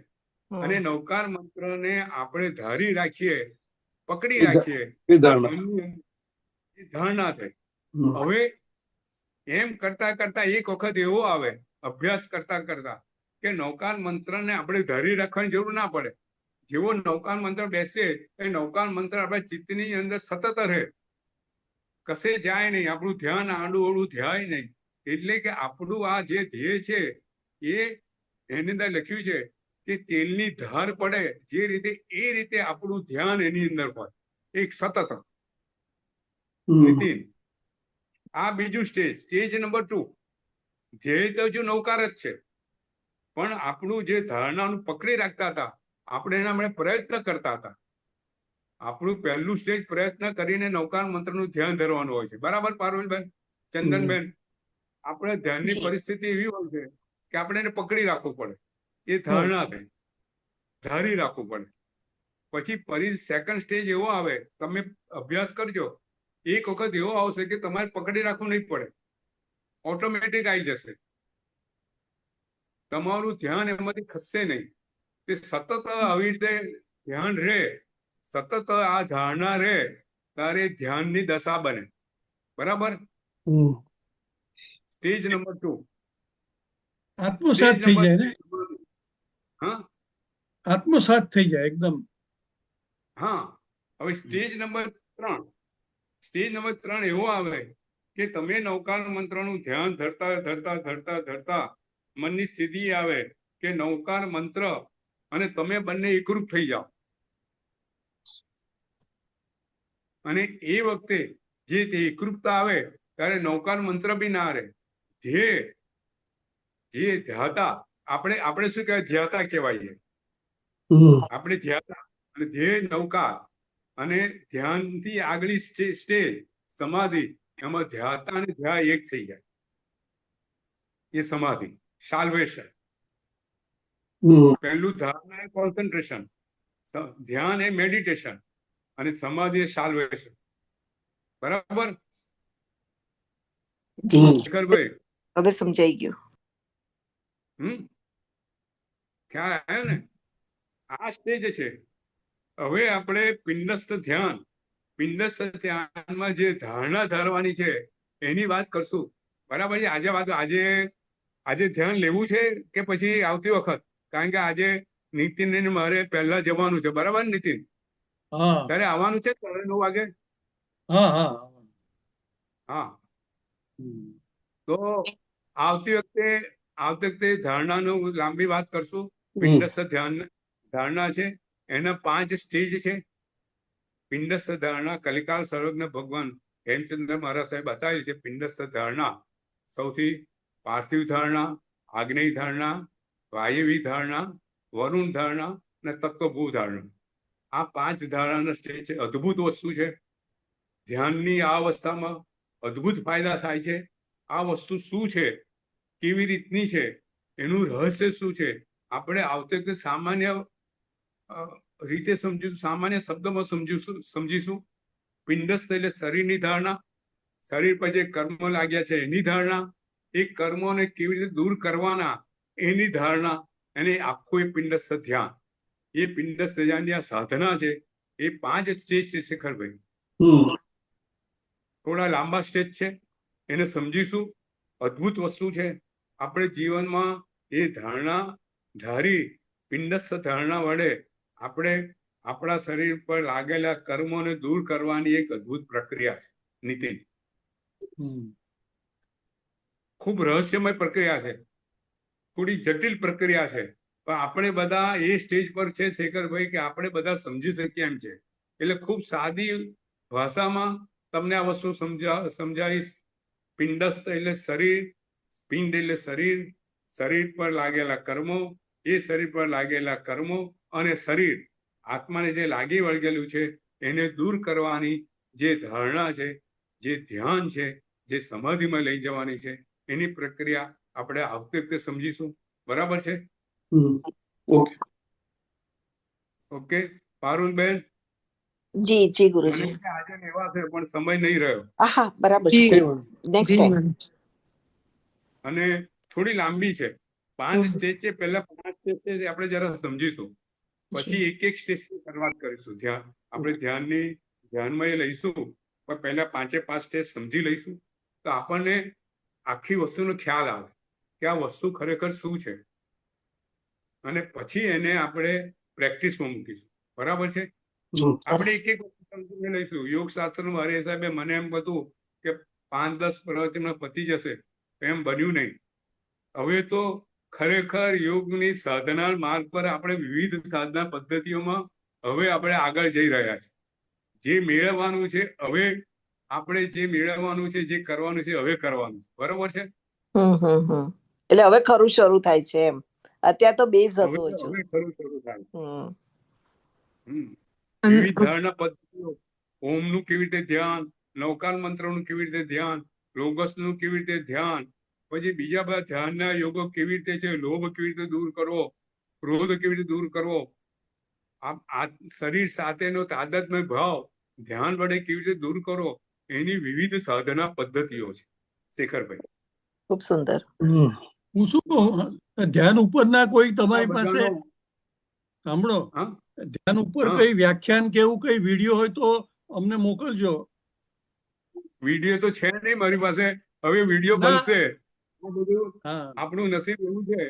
અને નૌકાર મંત્રને આપણે ધારી રાખીએ, પકડી રાખીએ, ધારણા થઈ. હવે એમ કરતા કરતા એક વખત એવો આવે, અભ્યાસ કરતા કરતા, કે નૌકાર મંત્રને આપણે ધારી રાખવાની જરૂર ના પડે. જેવો નૌકાર મંત્ર બેસે એ નૌકાર મંત્ર આપણા ચિત્તની અંદર સતત રહે, કશે જાય નહીં, આપણું ધ્યાન આડું અવળું ધ્યાય નહીં. એટલે કે આપણું આ જે ધ્યેય છે એની અંદર લખ્યું છે કે તેલની ધાર પડે જે રીતે, એ રીતે આપણું ધ્યાન એની અંદર હોય, એક સતત. નીતિન, આ બીજું સ્ટેજ નંબર 2. ધ્યેય તો હજુ નૌકાર જ છે, પણ આપણું જે ધારણાનું પકડી રાખતા હતા, આપણે એના માટે પ્રયત્ન કરતા હતા. આપણું પહેલું સ્ટેજ પ્રયત્ન કરીને નૌકાર મંત્રનું ધ્યાન ધરવાનું હોય છે. બરાબર પારુલબેન, ચંદનબેન? આપણે ધ્યાનની પરિસ્થિતિ એવી હોય છે કે આપણે એને પકડી રાખવું પડે, એ ધારણા થાય, ધારી રાખવું પડે. પછી સેકન્ડ સ્ટેજ એવો આવે, તમે અભ્યાસ કરજો, એક વખત એવો આવશે કે તમારે પકડી રાખવું નહીં પડે, ઓટોમેટિક આવી જશે. તમારું ધ્યાન એમાંથી ખસશે નહીં. તે સતત આવી રીતે ધ્યાન રહે, સતત આ ધારણા રહે, ત્યારે ધ્યાનની દશા બને. બરાબર. સ્ટેજ નંબર 2 આત્મસાત થઈ જાય ને? હા, આત્મસાત થઈ જાય એકદમ. હા. હવે સ્ટેજ નંબર 3 એવો આવે કે તમે નૌકાર મંત્રનું ધ્યાન ધરતા ધરતા ધરતા ધરતા મનની સ્થિતિ આવે, કે નૌકાર મંત્ર અને તમે બંને એકરૂપ થઈ જાઓ. અને એ વખતે જે તે એકરૂપતા આવે ત્યારે નૌકાર મંત્ર બી ના રહે. જે ધ્યાતા આપણે શું કહેવાય? ધ્યાતા કહેવાય. આપણે ધ્યાતા અને ધ્યેય નૌકા અને ધ્યાનથી આગળી સ્ટેજ સમાધિ, એમાં ધ્યાતા અને ધ્યા એક થઈ જાય. એ સમાધિ સાલ્વેશન. પહેલું ધારણા એ કોન્સન્ટ્રેશન, ધ્યાન એ મેડિટેશન અને સમાધિ એ સાલ્વેશન. બરાબર શેખરભાઈ? હવે સમજાઈ ગયું. ખ્યાલ આવ્યો ને? આ સ્ટેજ છે. હવે આપણે પિંડસ્થ ધ્યાનમાં જે ધારણા ધારવાની છે એની વાત કરશું. બરાબર છે? આજે ધ્યાન લેવું છે કે પછી આવતી વખત? કારણ કે આજે નીતિન ને મારે પહેલા જવાનું છે. બરાબર નીતિન? ત્યારે આવવાનું છે 9:30 વાગે. હા, તો આવતી વખતે ધારણાનું લાંબી વાત કરશું. પિંડસ્થ ધારણા છે, એના 5 સ્ટેજ છે. પિંડસ્થ ધારણા કલિકાલ સર્વજ્ઞ ભગવાન હેમચંદ્ર મહારાજ સાહેબ બતાવેલી છે. પિંડસ્થ ધારણા સૌથી પાર્થિવ ધારણા, આગ્નેય ધારણા, વાયવી ધારણા, વરુણ ધારણા અને તત્વભૂ ધારણા. આ 5 ધારણાના સ્ટેજ છે. અદ્ભુત વસ્તુ છે. ધ્યાનની આ અવસ્થામાં અદ્ભુત ફાયદા થાય છે. આ વસ્તુ શું છે, કેવી રીતની છે, એનું રહસ્ય શું છે, આપણે આવતી વખતે સામાન્ય રીતે સમજીશું, સામાન્ય શબ્દમાં સમજીશું. પિંડસ્થ એટલે શરીરની ધારણા, શરીર પર જે કર્મ લાગ્યા છે એની ધારણા, એ કર્મોને કેવી રીતે દૂર કરવાના એની ધારણા, અને આખું એ પિંડસ્થ ધ્યાન. એ પિંડસ્થ ધ્યાનની આ સાધના છે. એ 5 સ્ટેજ છે શેખરભાઈ. થોડા લાંબા સ્ટેજ છે, એને સમજીશું. અદ્ભુત વસ્તુ છે. આપણે જીવનમાં એ ધારણા ધારી, પિંડસ્થ ધારણા વડે આપણે આપણા શરીર પર લાગેલા કર્મોને દૂર કરવાની એક અદ્ભુત પ્રક્રિયા છે નીતિન. ખૂબ રહસ્યમય પ્રક્રિયા છે, થોડી જટિલ પ્રક્રિયા છે, પણ આપણે બધા એ સ્ટેજ પર છે શેખરભાઈ કે આપણે બધા સમજી શકીએ એમ છે. એટલે ખૂબ સાદી ભાષામાં તમને આ વસ્તુ સમજાવીશ. પિંડસ્થ એટલે શરીર, પિંડ એટલે શરીર, શરીર પર લાગેલા કર્મો, એ શરીર પર લાગેલા કર્મો અને શરીર આત્માને જે લાગી વળગેલું છે એને દૂર કરવાની જે ધારણા છે, જે ધ્યાન છે, જે સમાધિમાં લઈ જવાની છે, એની પ્રક્રિયા આપણે આવતી વખતે સમજીશું. બરાબર છે? ઓકે પારુલબેન? જી ગુરુજી. આજે લેવા છે પણ સમય નહીં રહ્યો. હા, બરાબર છે. Next time. અને થોડી લાંબી છે. 5 સ્ટેજ છે. પહેલા 5 સ્ટેજ છે આપણે જરા સમજીશું, પછી એક સ્ટેજ થી શરૂઆત કરીશું. આપણે ધ્યાનમાં એ લઈશું, પણ પહેલા 5 સ્ટેજ સમજી લઈશું તો આપણને આખી વસ્તુનો ખ્યાલ આવે કે આ વસ્તુ ખરેખર શું છે, અને પછી એને આપણે પ્રેક્ટિસમાં મૂકીશું. બરાબર છે? આપણે એક વસ્તુ સમજીને લઈશું. યોગ શાસ્ત્રનું હરે સાહેબે મને એમ બધું કે 5-10 પ્રવચનમાં પતી જશે, એમ બન્યું નહીં. હવે તો ખરેખર યોગની સાધના માર્ગ પર આપણે વિવિધ સાધના પદ્ધતિઓમાં હવે આપણે આગળ જઈ રહ્યા છે. જે મેળવવાનું છે હવે આપણે જે મેળવવાનું છે, જે કરવાનું છે હવે કરવાનું છે. બરોબર છે? એટલે હવે ખરું શરૂ થાય છે એમ. અત્યારે તો બેઝ હતો હવે હજુ. ખરું શરૂ થાય. વિવિધ ધારણા પદ્ધતિઓ, ઓમનું કેવી રીતે ધ્યાન, નવકાર મંત્રનું કેવી રીતે ધ્યાન, લોગસનું કેવી રીતે ધ્યાન, પછી બીજા બધા ધ્યાનના યોગો કેવી રીતે છે, લોભ કેવી રીતે દૂર કરવો, ક્રોધ કેવી રીતે દૂર કરવો, આ શરીર સાથેનો તાદાત્મ્ય ભાવ ધ્યાન વડે કેવી રીતે દૂર કરવો, એની વિવિધ સાધના પદ્ધતિઓ છે શેખરભાઈ. ખૂબ સુંદર. હું શું કહું, ધ્યાન ઉપરના કોઈ તમારી પાસે સાંભળો, ધ્યાન ઉપર કઈ વ્યાખ્યાન કે એવું કઈ વિડીયો હોય તો અમને મોકલજો. વિડીયો તો છે નહીં મારી પાસે. હવે વિડીયો બનશે. આપણું નસીબ એવું છે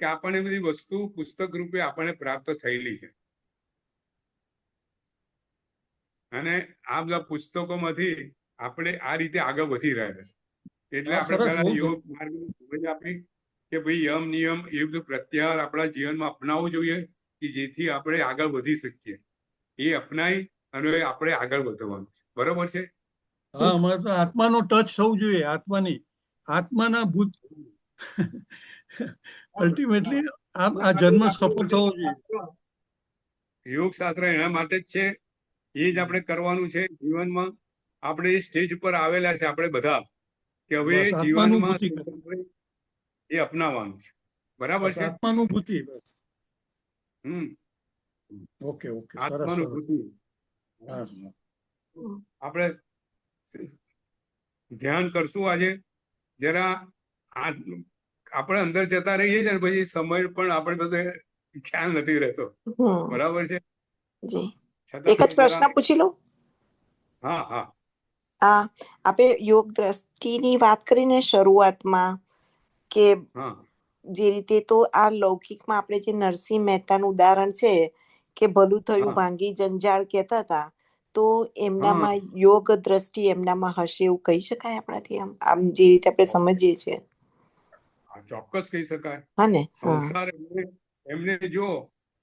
કે આપણને બધી વસ્તુ પુસ્તક રૂપે આપણને પ્રાપ્ત થયેલી છે, અને આ બધા પુસ્તકોમાંથી આપણે આ રીતે આગળ વધી રહ્યા છે. એટલે આપણે પહેલા યોગ માર્ગની સમજ આપી, કે ભાઈ યમ નિયમ એ બધું પ્રત્યાહાર આપણા જીવનમાં અપનાવવું જોઈએ કે જેથી આપણે આગળ વધી શકીએ. એ અપનાવી અને આપણે આગળ વધવાનું છે. બરોબર છે? હા, અમારે તો આત્માનો ટચ થવું જોઈએ, આત્માના ભૂત અલ્ટિમેટલી આ જન્મ સફળ થવો જોઈએ. યોગ શાસ્ત્ર એના માટે જ છે. એ જ આપણે કરવાનું છે જીવનમાં. આપણે એ સ્ટેજ પર આવેલા છે આપણે બધા કે હવે બસ જીવનમાં આત્માનુભૂતિ કરવી. એ અપનાવવાનું છે. બરાબર બસ છે? આત્માનુભૂતિ. બસ. ઓકે સરસ સરસ. આત્માનુભૂતિ. હા. આપણે ધ્યાન કરશું આજે. જરા આપણે અંદર જતા રહીએ છીએ ને પછી સમય પણ આપણે બધે ખ્યાલ નથી રહેતો. હમ બરાબર છે? જી છતાં એક જ પ્રશ્ન પૂછી લઉં. હા હા. આપણે યોગ દ્રષ્ટિની વાત કરીને શરૂઆતમાં કે હા જે રીતે તો આ લૌકિકમાં આપણે જે નરસિંહ મહેતાનું ઉદાહરણ છે કે ભલું થયું હા ભાંગી જંજાળ કહેતા હતા, તો હા એમનામાં યોગ દ્રષ્ટિ એમનામાં હશે એવું કહી શકાય આપણાથી? આમ જે રીતે આપણે સમજીએ છીએ. ચોક્કસ કહી શકાય. હા ને? હા. સંસાર એમને જો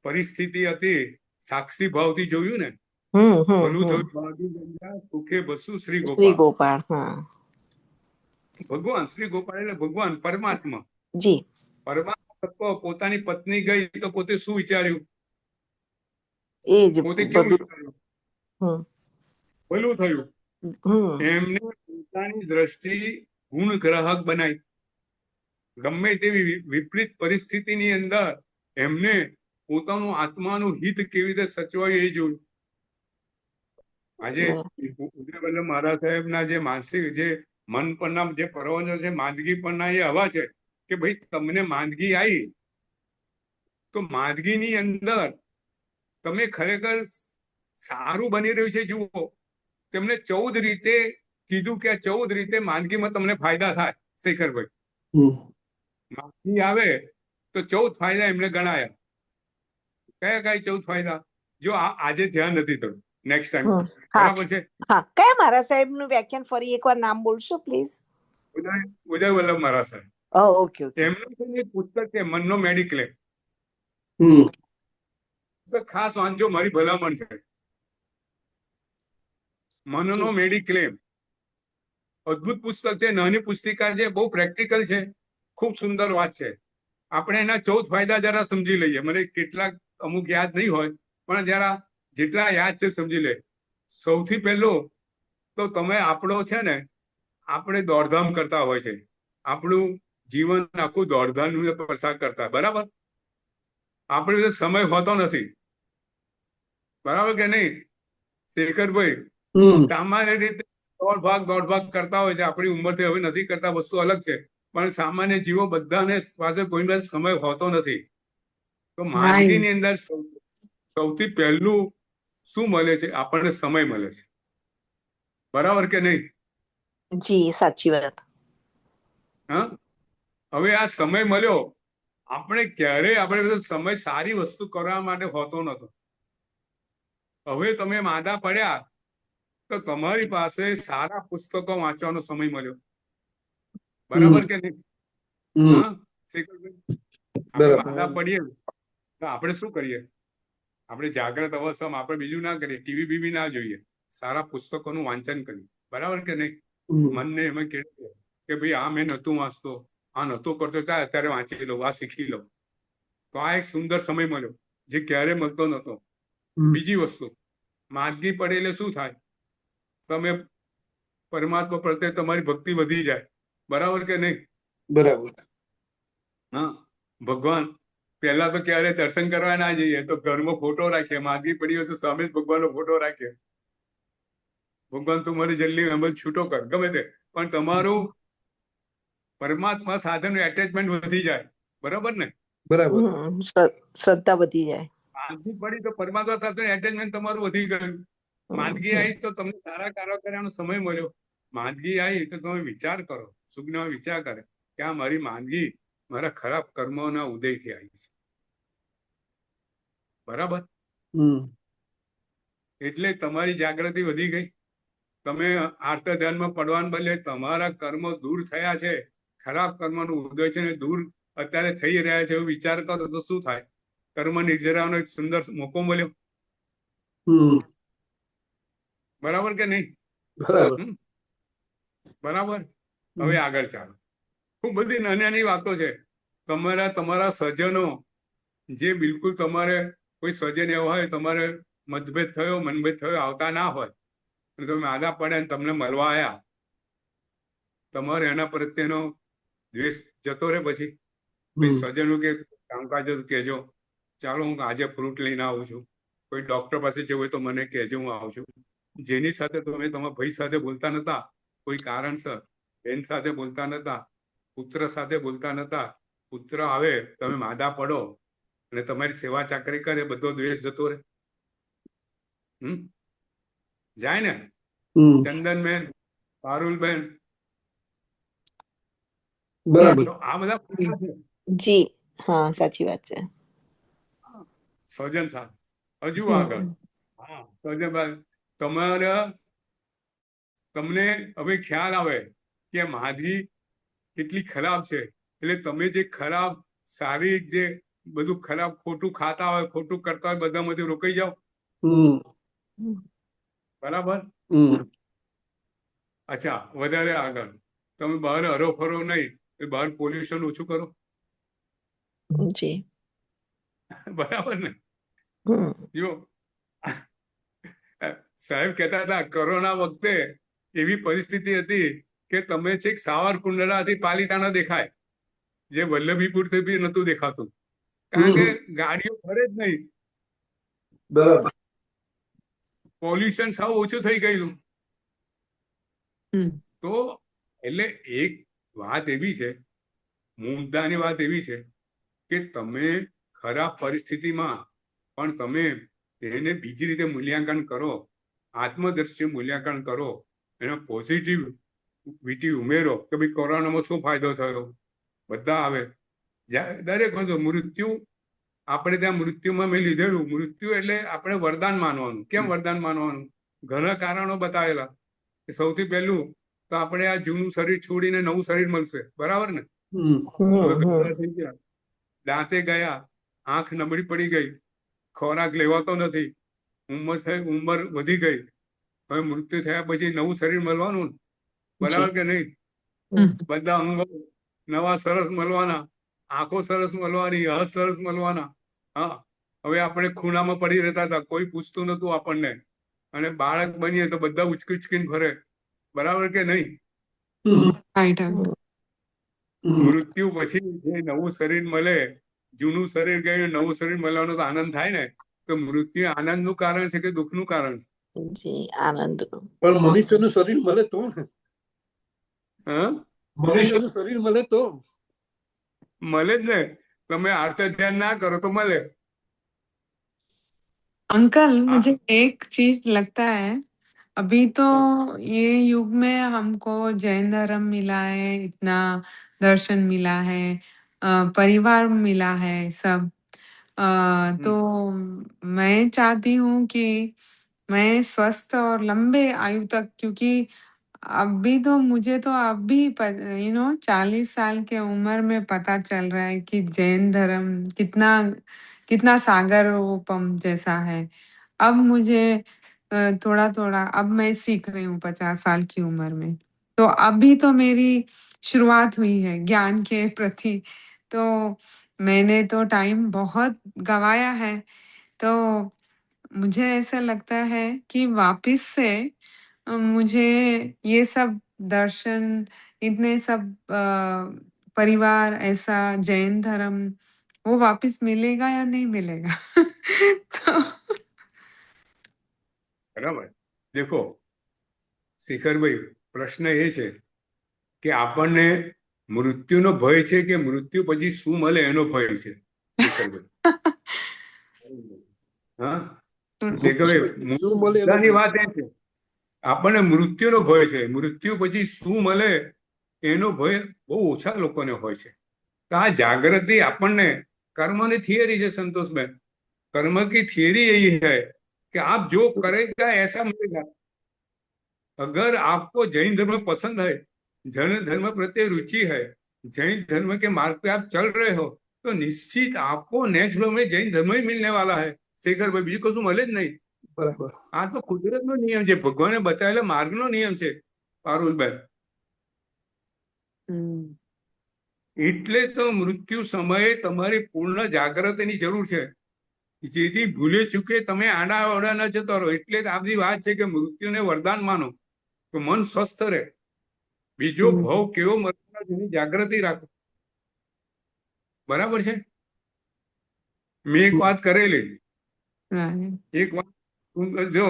પરિસ્થિતિ હતી, સાક્ષી ભાવથી જોયું ને, ભલું થયું ભાંગી જંજાળ, સુખે બસુ શ્રી શ્રી ગોપાલ. ગોપાળ. હા ભગવાન શ્રી ગોપાલ એટલે ભગવાન પરમાત્મા. જી. પરમાત્મા તત્વ પોતાની પત્ની ગઈ તો પોતે શું વિચાર્યું? એ જ પોતે કેવું ભલું. વિચાર્યું? હમ ભલું થયું. હમ એમને પોતાની દ્રષ્ટિ ગુણ ગ્રાહક બનાવી. ગમે તેવી વિપરીત પરિસ્થિતિની અંદર એમને પોતાનું આત્માનું હિત કેવી રીતે સચવાય એ જોયું. આજે ઉદય વલ્લભ મહારાજ સાહેબના જે માનસિક જે મન પરના જે પ્રવચનો છે, માંદગી પરના એ આવા છે કે ભાઈ તમને માંદગી આવી તો માંદગીની અંદર તમે ખરેખર સારું બની રહ્યું છે જુઓ. તેમને 14 રીતે કીધું કે આ 14 રીતે માંદગીમાં તમને ફાયદા થાય. શેખરભાઈ, માંદગી આવે તો 14 ફાયદા એમને ગણાયા. કયા 14 ફાયદા? જો આજે ધ્યાન નથી થયું, નેક્સ્ટ ટાઈમ કરશું. હા બરાબર છે? હા. કયા મહારાજ સાહેબનું વ્યાખ્યાન ફરી એકવાર નામ બોલશો પ્લીઝ? ઉદય વલ્લભ મહારાજ સાહેબ. Okay okay. એમનું છે એક પુસ્તક છે મનનો મેડિક્લેમ. ખાસ વાંચજો, મારી ભલામણ છે. મનનો મેડિક્લેમ અદ્ભુત પુસ્તક છે. નાની પુસ્તિકા છે, બહુ પ્રેક્ટિકલ છે, ખૂબ સુંદર વાત છે. આપણે એના 14 ફાયદા જરા સમજી લઈએ. મને કેટલાક અમુક યાદ નહીં હોય, પણ જરા જેટલા યાદ છે સમજી લે. સૌથી પહેલું તો તમે આપણો છે ને, આપણે દોડધામ કરતા હોય છે. આપણું જીવન આખું દોડધામ પસાર કરતા. બરાબર? આપણે બધો સમય હોતો નથી. બરાબર કે નહીં શેખરભાઈ? સામાન્ય રીતે દોડ ભાગ કરતા હોય છે. આપણી ઉંમરથી હવે નથી કરતા, વસ્તુ અલગ છે. પણ સામાન્ય જીવો બધાને પાસે કોઈ પાસે સમય હોતો નથી. તો માંદગીની અંદર સૌથી પહેલું શું મળે છે? આપણને સમય મળે છે. બરાબર કે નહીં? જી સાચી વાત. હા, હવે આ સમય મળ્યો, આપણે ક્યારેય આપણે બધો સમય સારી વસ્તુ કરવા માટે હોતો નતો. હવે તમે માંદા પડ્યા તો તમારી પાસે સારા પુસ્તકો વાંચવાનો સમય મળ્યો. બરાબર કે નહીં? હા શેખરભાઈ, આપણે માંદા પડીએ તો આપણે શું કરીએ? આપણે જાગ્રત અવસ્થામાં આપણે બીજું ના કરીએ, ટીવી બીવી ના જોઈએ, સારા પુસ્તકોનું વાંચન કરીએ. બરાબર કે નહીં? મનને એમાં કે ભાઈ આ મેં નહોતું વાંચતો, આ નહોતો કરતો, ચાલ અત્યારે વાંચી લઉં, આ શીખી લઉં. તો આ એક સુંદર સમય મળ્યો જે ક્યારે મળતો નહોતો. બીજી વસ્તુ, માંદગી પડે એટલે શું થાય? તમે પરમાત્મા પ્રત્યે તમારી ભક્તિ વધી જાય. બરાબર કે નહીં? બરાબર. હા, ભગવાન પહેલા તો ક્યારે દર્શન કરવા ના જઈએ, તો ઘરમાં ફોટો રાખીએ. માંદગી પડી હોય તો સામે જ ભગવાનનો ફોટો રાખીએ. ભગવાન તું મને જલ્દી અમલ છૂટો કર, ગમે તે, પણ તમારું પરમાત્મા સાથેનું એટેચમેન્ટ વધી જાય. બરાબર ને? બરાબર. શ્રદ્ધા વધી જાય. માંદગી પડી તો પરમાત્મા સાથે એટેચમેન્ટ તમારું વધી ગયું. માંદગી આવી તો તમને સારા કાર્યો કરવાનો સમય મળ્યો. માંદગી આવી તો તમે વિચાર કરો, સુજ્ઞ વિચાર કરે કે આ મારી માંદગી મારા ખરાબ કર્મોના ઉદયથી આવી છે. બરાબર? એટલે તમારી જાગૃતિ વધી ગઈ. તમે આર્ત ધ્યાનમાં પડવાને બદલે તમારા કર્મો દૂર થયા છે. ખરાબ કર્મનું ઉદય છે ને દૂર અત્યારે થઈ રહ્યા છે એવો વિચાર કરો તો શું થાય? કર્મ નિર્જરાનો એક સુંદર મોકો મળ્યો, બરાબર કે નહીં? બરાબર. બરાબર. હવે આગળ ચાલો. ખૂબ બધી નાની નાની વાતો છે. તમારા સજ્જનો જે બિલકુલ તમારે કોઈ સજ્જન એવો હોય, તમારે મતભેદ થયો, મનભેદ થયો, આવતા ના હોય, અને તમે આદા પડ્યા ને તમને મળવા આવ્યા, તમારે એના પ્રત્યેનો દ્વેષ જતો રહે. પછી સજ્જનો કે કામકાજ કહેજો, ચાલો હું આજે ફ્રૂટ લઈને આવું છું, કોઈ ડોક્ટર પાસે જવું હોય તો મને કહેજો, હું આવું છું. જેની સાથે તમે તમારા ભાઈ સાથે બોલતા નતા, કોઈ કારણસર બેન સાથે બોલતા નતા, પુત્ર સાથે બોલતા નતા, પુત્ર આવે તમે માદા પડો અને તમારી સેવા ચાકરી કરે, બધો દ્વેષ જતો રહે. જાય ને? ચંદનબેન, પારુલબેન, બરાબર. તો આ બધા જી હા, સાચી વાત છે. સજન સાહેબ હજુ આગળ. હા, સજનભાઈ, તમને હવે ખ્યાલ આવે કે માધી કેટલી ખરાબ છે, એટલે તમે જે ખરાબ સારી જે બધું ખરાબ ખોટું ખાતા હોય, ખોટું કરતા હોય, બધામાંથી રોકાઈ જાઓ. બરાબર. અચ્છા, વધારે આગળ તમે બહાર હરોફરો નહીં, બહાર પોલ્યુશન ઓછું કરો. જી બરાબર ને? જો સાહેબ કહેતા હતા કોરોના વખતે એવી પરિસ્થિતિ હતી કે તમે છેક સાવરકુંડલાથી પાલીતાણા દેખાય, જે વલ્લભીપુર થી બી નતું દેખાતું, કારણ કે ગાડીઓ ફરે જ નહીં. બરાબર. પોલ્યુશન સાવ ઓછું થઈ ગયેલું. તો એટલે એક વાત એવી છે, મુદ્દાની વાત એવી છે કે તમે ખરાબ પરિસ્થિતિમાં પણ તમે એને બીજી રીતે મૂલ્યાંકન કરો, આત્મદ્રષ્ટિ મૂલ્યાંકન કરો, એનો પોઝિટિવિટી ઉમેરો કે ભાઈ કોરોનામાં શું ફાયદો થયો. બધા આવે, દરેક વસ્તુ મૃત્યુ, આપણે ત્યાં મૃત્યુમાં મેં લીધેલું, મૃત્યુ એટલે આપણે વરદાન માનવાનું. કેમ વરદાન માનવાનું? ઘણા કારણો બતાવેલા. સૌથી પહેલું તો આપણે આ જૂનું શરીર છોડીને નવું શરીર મળશે, બરાબર ને? થઈ ગયા, દાંતે ગયા, આંખ નબળી પડી ગઈ, ખોરાક લેવાતો નથી, ઉંમર વધી ગઈ, હવે મૃત્યુ થયા પછી નવું શરીર મળવાનું, બરાબર કે નહીં? બધા અંગો નવા સરસ મળવાના, આંખો સરસ મળવાની, હાથ સરસ મળવાના. હા, હવે આપણે ખૂણામાં પડી રહેતા હતા, કોઈ પૂછતું નતું આપણને, અને બાળક બનીએ તો બધા ઉચકી ઉચકીને ફરે, બરાબર કે નહીં? મૃત્યુ પછી જે નવું શરીર મળે, જૂનું શરીર ગયું, નવું શરીર મળવાનો તો આનંદ થાય ને. તો મૃત્યુ આનંદનું કારણ છે કે દુઃખનું કારણ છે? જી આનંદ. પણ મનુષ્યનું શરીર મળે તો ને. હા, મનુષ્યનું શરીર મળે તો મળે જ ને. તમે આર્ત ધ્યાન ના કરો તો મળે. अंकल, मुझे एक चीज लगता है, अभी तो ये युग में हमको जैन धर्म मिला है, इतना दर्शन मिला है, परिवार मिला है सब, तो मैं चाहती हूँ कि मैं स्वस्थ और लंबे आयु तक, क्योंकि अभी तो मुझे तो अभी 40 साल के उम्र में पता चल रहा है कि जैन धर्म कितना कितना सागर रूपम जैसा है. अब मुझे थोड़ा थोड़ा अब मैं सीख रही हूँ 50 साल की उम्र में, तो अभी तो मेरी शुरुआत हुई है ज्ञान के प्रति, तो मैंने तो टाइम बहुत गवाया है. तो मुझे ऐसा लगता है कि वापस से मुझे ये सब दर्शन, इतने सब परिवार, ऐसा जैन धर्म वो वापस मिलेगा या नहीं मिलेगा? तो બરાબર. દેખો શિખરભાઈ, પ્રશ્ન એ છે કે આપણને મૃત્યુનો ભય છે કે મૃત્યુ પછી શું મળે એનો ભય છે, શિખરભાઈ? હા, શિખરભાઈ, વાત એ છે આપણને મૃત્યુનો ભય છે. મૃત્યુ પછી શું મળે એનો ભય બહુ ઓછા લોકોને હોય છે. તો આ જાગૃતિ આપણને, કર્મની થિયરી છે સંતોષભાઈ, कर्म की थियरी यही है कि आप जो करेगा ऐसा मिलेगा. अगर आपको जैन धर्म पसंद है, जैन धर्म प्रति रुचि है, जैन धर्म के मार्ग पे आप चल रहे हो तो निश्चित आपको नेक्स्ट में जैन धर्म ही मिलने वाला है। शेखर भाई, बीजું કશું મળે જ નહીં। બરાબર આ તો કુદરતનો નિયમ છે, ભગવાને બતાવેલા માર્ગનો નિયમ છે પારુલભાઈ। એટલે તો મૃત્યુ સમયે તમારી પૂર્ણ જાગૃતિની જરૂર છે, જેથી ભૂલે ચૂકે તમે આડા અવડા ન જતો રહો। એટલે જ આ બધી વાત છે કે મૃત્યુને વરદાન માનો તો મન સ્વસ્થ રહે। બીજો ભાવ કેવો મરવાનો જેની જાગૃતિ રાખો। બરાબર છે। મેં એક વાત કરેલી, એક વાત જો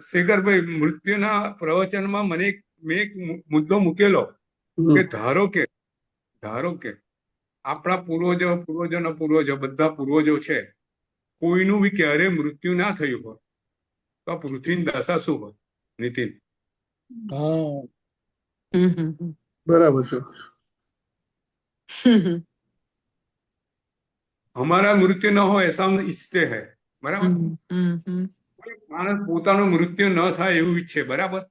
શેખરભાઈ, મૃત્યુના પ્રવચનમાં મેં એક મુદ્દો મૂકેલો કે ધારો કે આપણા પૂર્વજો બધા પૂર્વજો છે, કોઈનું બી ક્યારે મૃત્યુ ના થયું હોય તો આ પૃથ્વીની દશા શું હોય? નીતિન, હા બરાબર છે हमारा मृत्यु न हो ऐसा हम ઈચ્છते हैं, બરાબર? માણસ પોતાનું મૃત્યુ ન થાય એવું ઈચ્છે, બરાબર?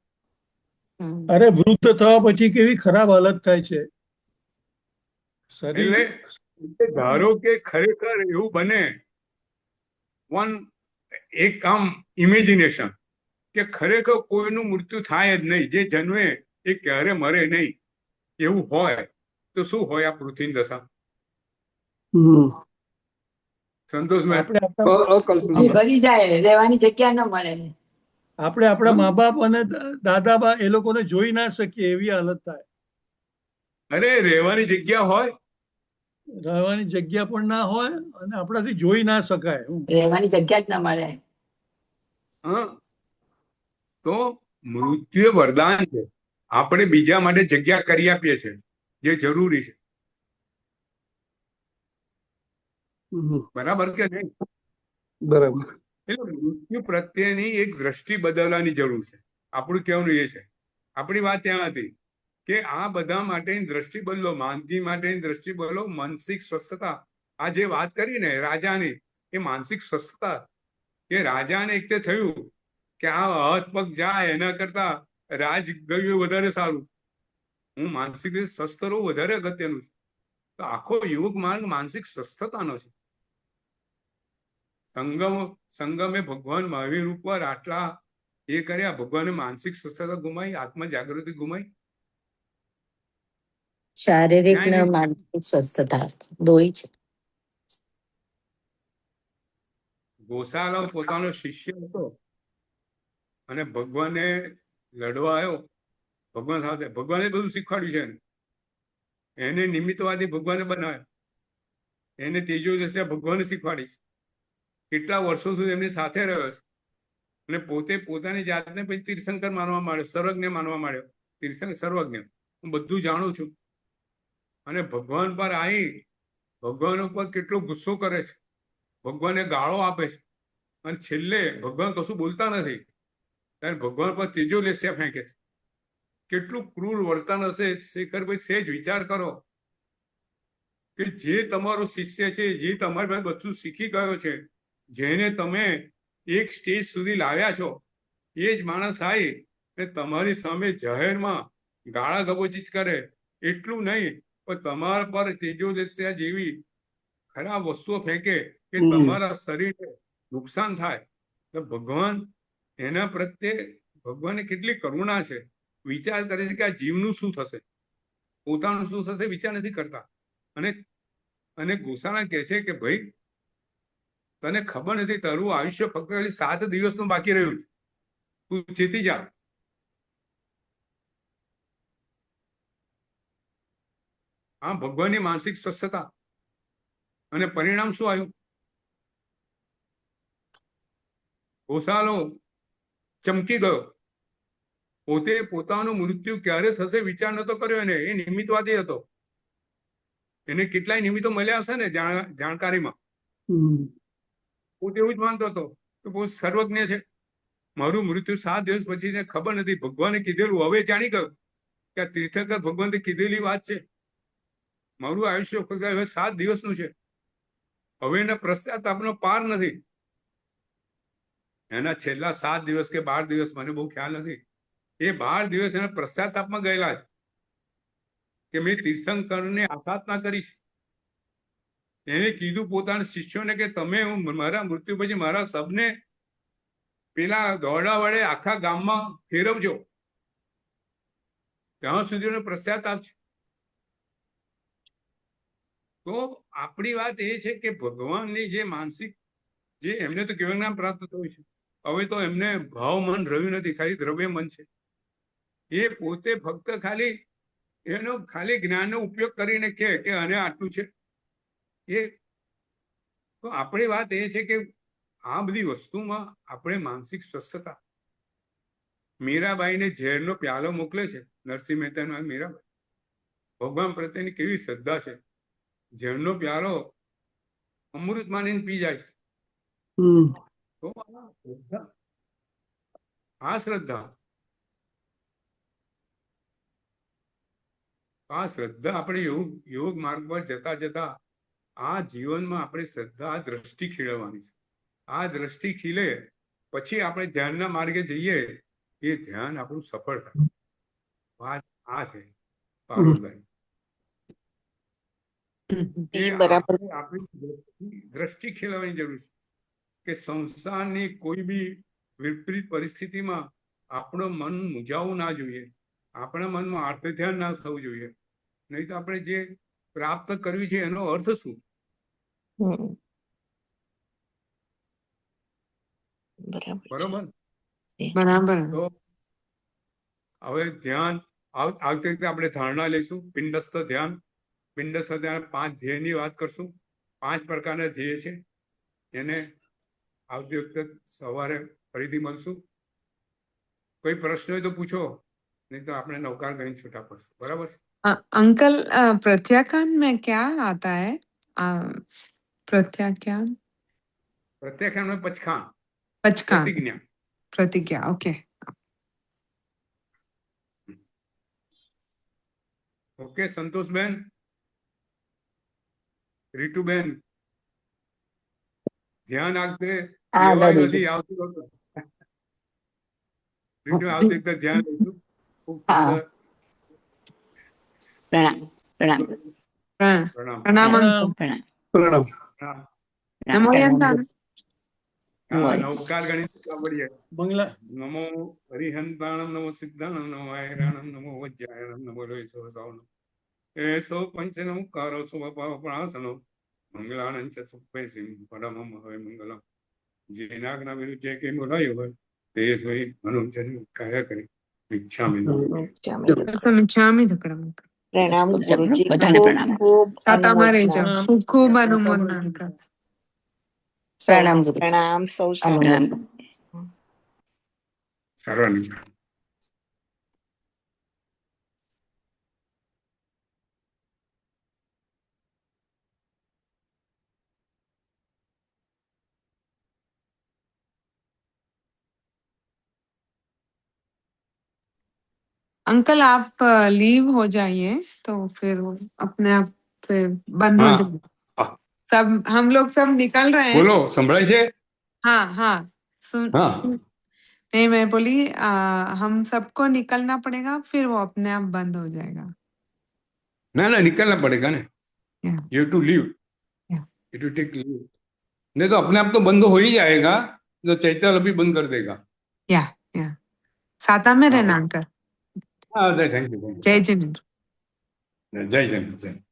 અરે વૃદ્ધ થવા પછી કેવી ખરાબ હાલત થાય છે શરીર। એટલે ધારો કે ખરેખર એવું બને, એક કામ ઇમેજિનેશન કે ખરેખર કોઈનું મૃત્યુ થાય જ નહીં, જે જન્મે એ ક્યારે મરે નહીં એવું હોય તો શું હોય આ પૃથ્વીની દશા? સંતોષભાઈ, ભરી જાય, રહેવાની જગ્યા ન મળે। આપણે આપણા મા બાપ અને દાદા બા એ લોકોને જોઈ ના શકીએ એવી હાલત થાય। અરે રહેવાની જગ્યા હોય, રહેવાની જગ્યા પણ ના હોય અને આપણાથી જોઈ ના શકાય, રહેવાની જગ્યા જ ન મળે। તો મૃત્યુ વરદાન છે, આપણે બીજા માટે જગ્યા કરી આપીએ છીએ જે જરૂરી છે, બરાબર કે નહીં? બરાબર એટલે મૃત્યુ પ્રત્યેની એક દ્રષ્ટિ બદલવાની જરૂર છે। આપણું કહેવાનું એ છે, આપણી વાત ત્યાં હતી કે આ બધા માટેની દ્રષ્ટિ બદલો, માંદગી માટેની દ્રષ્ટિ બદલો, માનસિક સ્વસ્થતા। આ જે વાત કરી ને રાજાની, એ માનસિક સ્વસ્થતા, કે રાજાને એક તે થયું કે આ હાથ પગ જાય એના કરતા રાજ ગયું વધારે સારું, હું માનસિક રીતે સ્વસ્થ રહું વધારે અગત્યનું છે। તો આખો યોગ માર્ગ માનસિક સ્વસ્થતાનો છે। સંગમે ભગવાન મહાવીર ઉપર આટલા એ કર્યા, ભગવાને માનસિક સ્વસ્થતા ગુમાઈ, આત્મ જાગૃતિ ગુમાઈ, શારીરિક ને માનસિક સ્વસ્થતા દોય છે। ગોસાલો પોતાનો શિષ્ય હતો અને ભગવાને લડવા આવ્યો ભગવાન સાથે, ભગવાને બધું શીખવાડ્યું છે એને નિમિત્તવાદી ભગવાને બનાવ્યો, એને તેજો દશા ભગવાને શીખવાડી છે, કેટલા વર્ષો સુધી એમની સાથે રહ્યો છે અને પોતે પોતાની જાતને પછી તીર્થંકર માનવા માંડ્યો, સર્વજ્ઞ માનવા માંડ્યો। તીર્થંકર સર્વજ્ઞ, હું બધું જાણું છું, અને ભગવાન પર આવી ભગવાન ઉપર કેટલો ગુસ્સો કરે છે, ભગવાનને ગાળો આપે છે, અને છેલ્લે ભગવાન કશું બોલતા નથી ત્યારે ભગવાન પર તેજો લેસ્યા ફેંકે છે। કેટલું ક્રૂર વર્તન હશે શેખરભાઈ, સહેજ વિચાર કરો કે જે તમારો શિષ્ય છે, જે તમારી પાસે બધું શીખી ગયો છે, જેને તમે એક સ્ટેજ સુધી લાવ્યા છો, એ જ માણસ આવી ને તમારી સામે જાહેરમાં ગાળા ગબોચીજ કરે, એટલું નહીં પણ તમારા પર તેજોદસ્યા જેવી ખરાબ વસ્તુઓ ફેંકે કે તમારા શરીરને નુકસાન થાય, તો ભગવાન એના પ્રત્યે ભગવાનને કેટલી કરુણા છે। વિચાર કરે છે કે આ જીવનું શું થશે, પોતાનું શું થશે વિચાર નથી કરતા। અને ગોસાણા કહે છે કે ભાઈ તને ખબર નથી, તારું આયુષ્ય ફક્ત 7 દિવસનું બાકી રહ્યું છે, તું ચેતી જા। આ ભગવાનની માનસિક સ્વસ્થતા, અને પરિણામ શું આવ્યું? ગોસાલો ચમકી ગયો, પોતે પોતાનું મૃત્યુ ક્યારે થશે વિચાર નતો કર્યો એને, એ નિમિત્તવાદી હતો, એને કેટલાય નિમિત્તો મળ્યા હશે ને જાણકારીમાં, પોતે એવું જ માનતો હતો કે બહુ સર્વજ્ઞ છે, મારું મૃત્યુ 7 દિવસ પછી છે, ખબર નથી, ભગવાને કીધેલું હવે જાણી ગયો કે આ તીર્થંકર ભગવાને કીધેલી વાત છે, મારું આયુષ્ય હવે 7 દિવસનું છે, હવે એના પશ્ચાતાપનો પાર નથી। એના છેલ્લા 7 દિવસ કે 12 દિવસ મને બહુ ખ્યાલ નથી, એ 12 દિવસ એના પશ્ચાતાપમાં ગયેલા છે કે મેં તીર્થંકરને આરાધના કરી છે. એને કીધું પોતાના શિષ્યોને કે તમે મારા મૃત્યુ પછી મારા શબને પેલા દોરડા વડે આખા ગામમાં ફેરવજો, ત્યાં સુધીનો પશ્ચાતાપ છે. તો આપણી વાત એ છે કે ભગવાનની જે માનસિક, જે એમને તો કેવું જ્ઞાન પ્રાપ્ત થયું છે, હવે તો એમને ભાવ મન રહ્યું નથી, ખાલી દ્રવ્ય મન છે. એ પોતે ફક્ત ખાલી એનો ખાલી જ્ઞાનનો ઉપયોગ કરીને કે આને આટલું છે. એ તો આપણી વાત એ છે કે આ બધી વસ્તુમાં આપણે માનસિક સ્વસ્થતા. મીરાબાઈને ઝેરનો પ્યાલો મોકલે છે નરસિંહ મહેતાનો. મીરાબાઈ ભગવાન પ્રત્યેની કેવી શ્રદ્ધા છે, ઝેરનો પ્યાલો અમૃત માનીને પી જાય છે. તો આ શ્રદ્ધા આપણે યોગ માર્ગ પર જતા જતા આ જીવનમાં આપણે શ્રદ્ધા, આ દ્રષ્ટિ ખીલવવાની છે. આ દ્રષ્ટિ ખીલે પછી આપણે ધ્યાનના માર્ગે જઈએ, એ ધ્યાન આપણું સફળ થાય. વાત આ છે પારુલભાઈ, બરાબર. આપણી દ્રષ્ટિ ખીલવવાની જરૂર છે કે સંસારની કોઈ બી વિપરીત પરિસ્થિતિમાં આપણું મન મૂંઝાવવું ના જોઈએ, આપણા મનમાં આર્ત ધ્યાન ના થવું જોઈએ. નહીં તો આપણે જે પ્રાપ્ત કર્યું છે એનો અર્થ શું? બરોબર. બરાબર. તો હવે ધ્યાન આવતી વખતે આપણે ધારણા લઈશું, પિંડસ્થ ધ્યાન. પિંડસ્થ ધ્યાન 5 ધ્યેયની વાત કરશું. 5 પ્રકારના ધ્યેય છે, એને આવતી વખતે સવારે ફરીથી મળશું. કોઈ પ્રશ્ન હોય તો પૂછો, नहीं तो आपने नौकार गई छूटा पड़શે. बराबर છે अंकल प्रत्याख्यान में क्या आता है? प्रत्याख्यान में पचखान, पचखान, प्रतिज्ञा. प्रतिज्ञा. ओके ओके संतोष बेन, રીતુ બેન, ધ્યાન આપતે હા, લેવાય ગુરુજી. નથી આવતું હતું. રીતુ આવતી વખતે ધ્યાન લઈશું. ખૂબ હા. સુંદર. પ્રણામ પ્રણામ પ્રણામ. प्रणाम अंकल. પ્રણામ પ્રણામ. હા, नमो यंतान. હા, નવકાર ગણિત સાંભળીએ. બંગલા નમો હરિહંતાણમ, નમો સિદ્ધાણમ, નમો આયરાણમ, નમો વજ્જાયણમ, નમો લોહિતો સાવણમ. એસો પંચનમકારો શુભપાવપણાસનો મંગલાનંદ ચ સુપેસિમ પરમમ હોય મંગલમ. જેનાગના વિરુદ્ધ જે કંઈ બોલાયું હોય તે સોઈ મનોજન કયા કરી ઈચ્છામી. સમીક્ષામિ ધકડમ. પ્રણામ અસ્તુ સર્વ ગુરુજી, બધાને ખૂબ પ્રણામ. ખૂબ સાતામાં રહેજો. અનુમોદના. ખૂબ ખૂબ અનુમોદના અંકલ. પ્રણામ ગુરુજી. પ્રણામ સૌ પ્રણામ. સર્વની अंकल आप लीव हो जाइए तो फिर वो अपने आप फिर बंद हो हाँ। जाएगा. सब हम लोग सब निकल रहे हैं. બોલો, સંભળાય છે? हाँ हाँ सुन हाँ। नहीं मैं बोली हम सबको निकलना पड़ेगा, फिर वो अपने आप बंद हो जाएगा. ना ना, निकलना पड़ेगा ना. Yeah. You to leave, Yeah. You to take leave. नहीं तो अपने आप तो बंद हो ही जाएगा, तो चैतन्य अभी बंद कर देगा. या साता में हाँ, रहना अंकल. हाँ, थैंक यू. जय जिनेन्द्र. जय जय जय.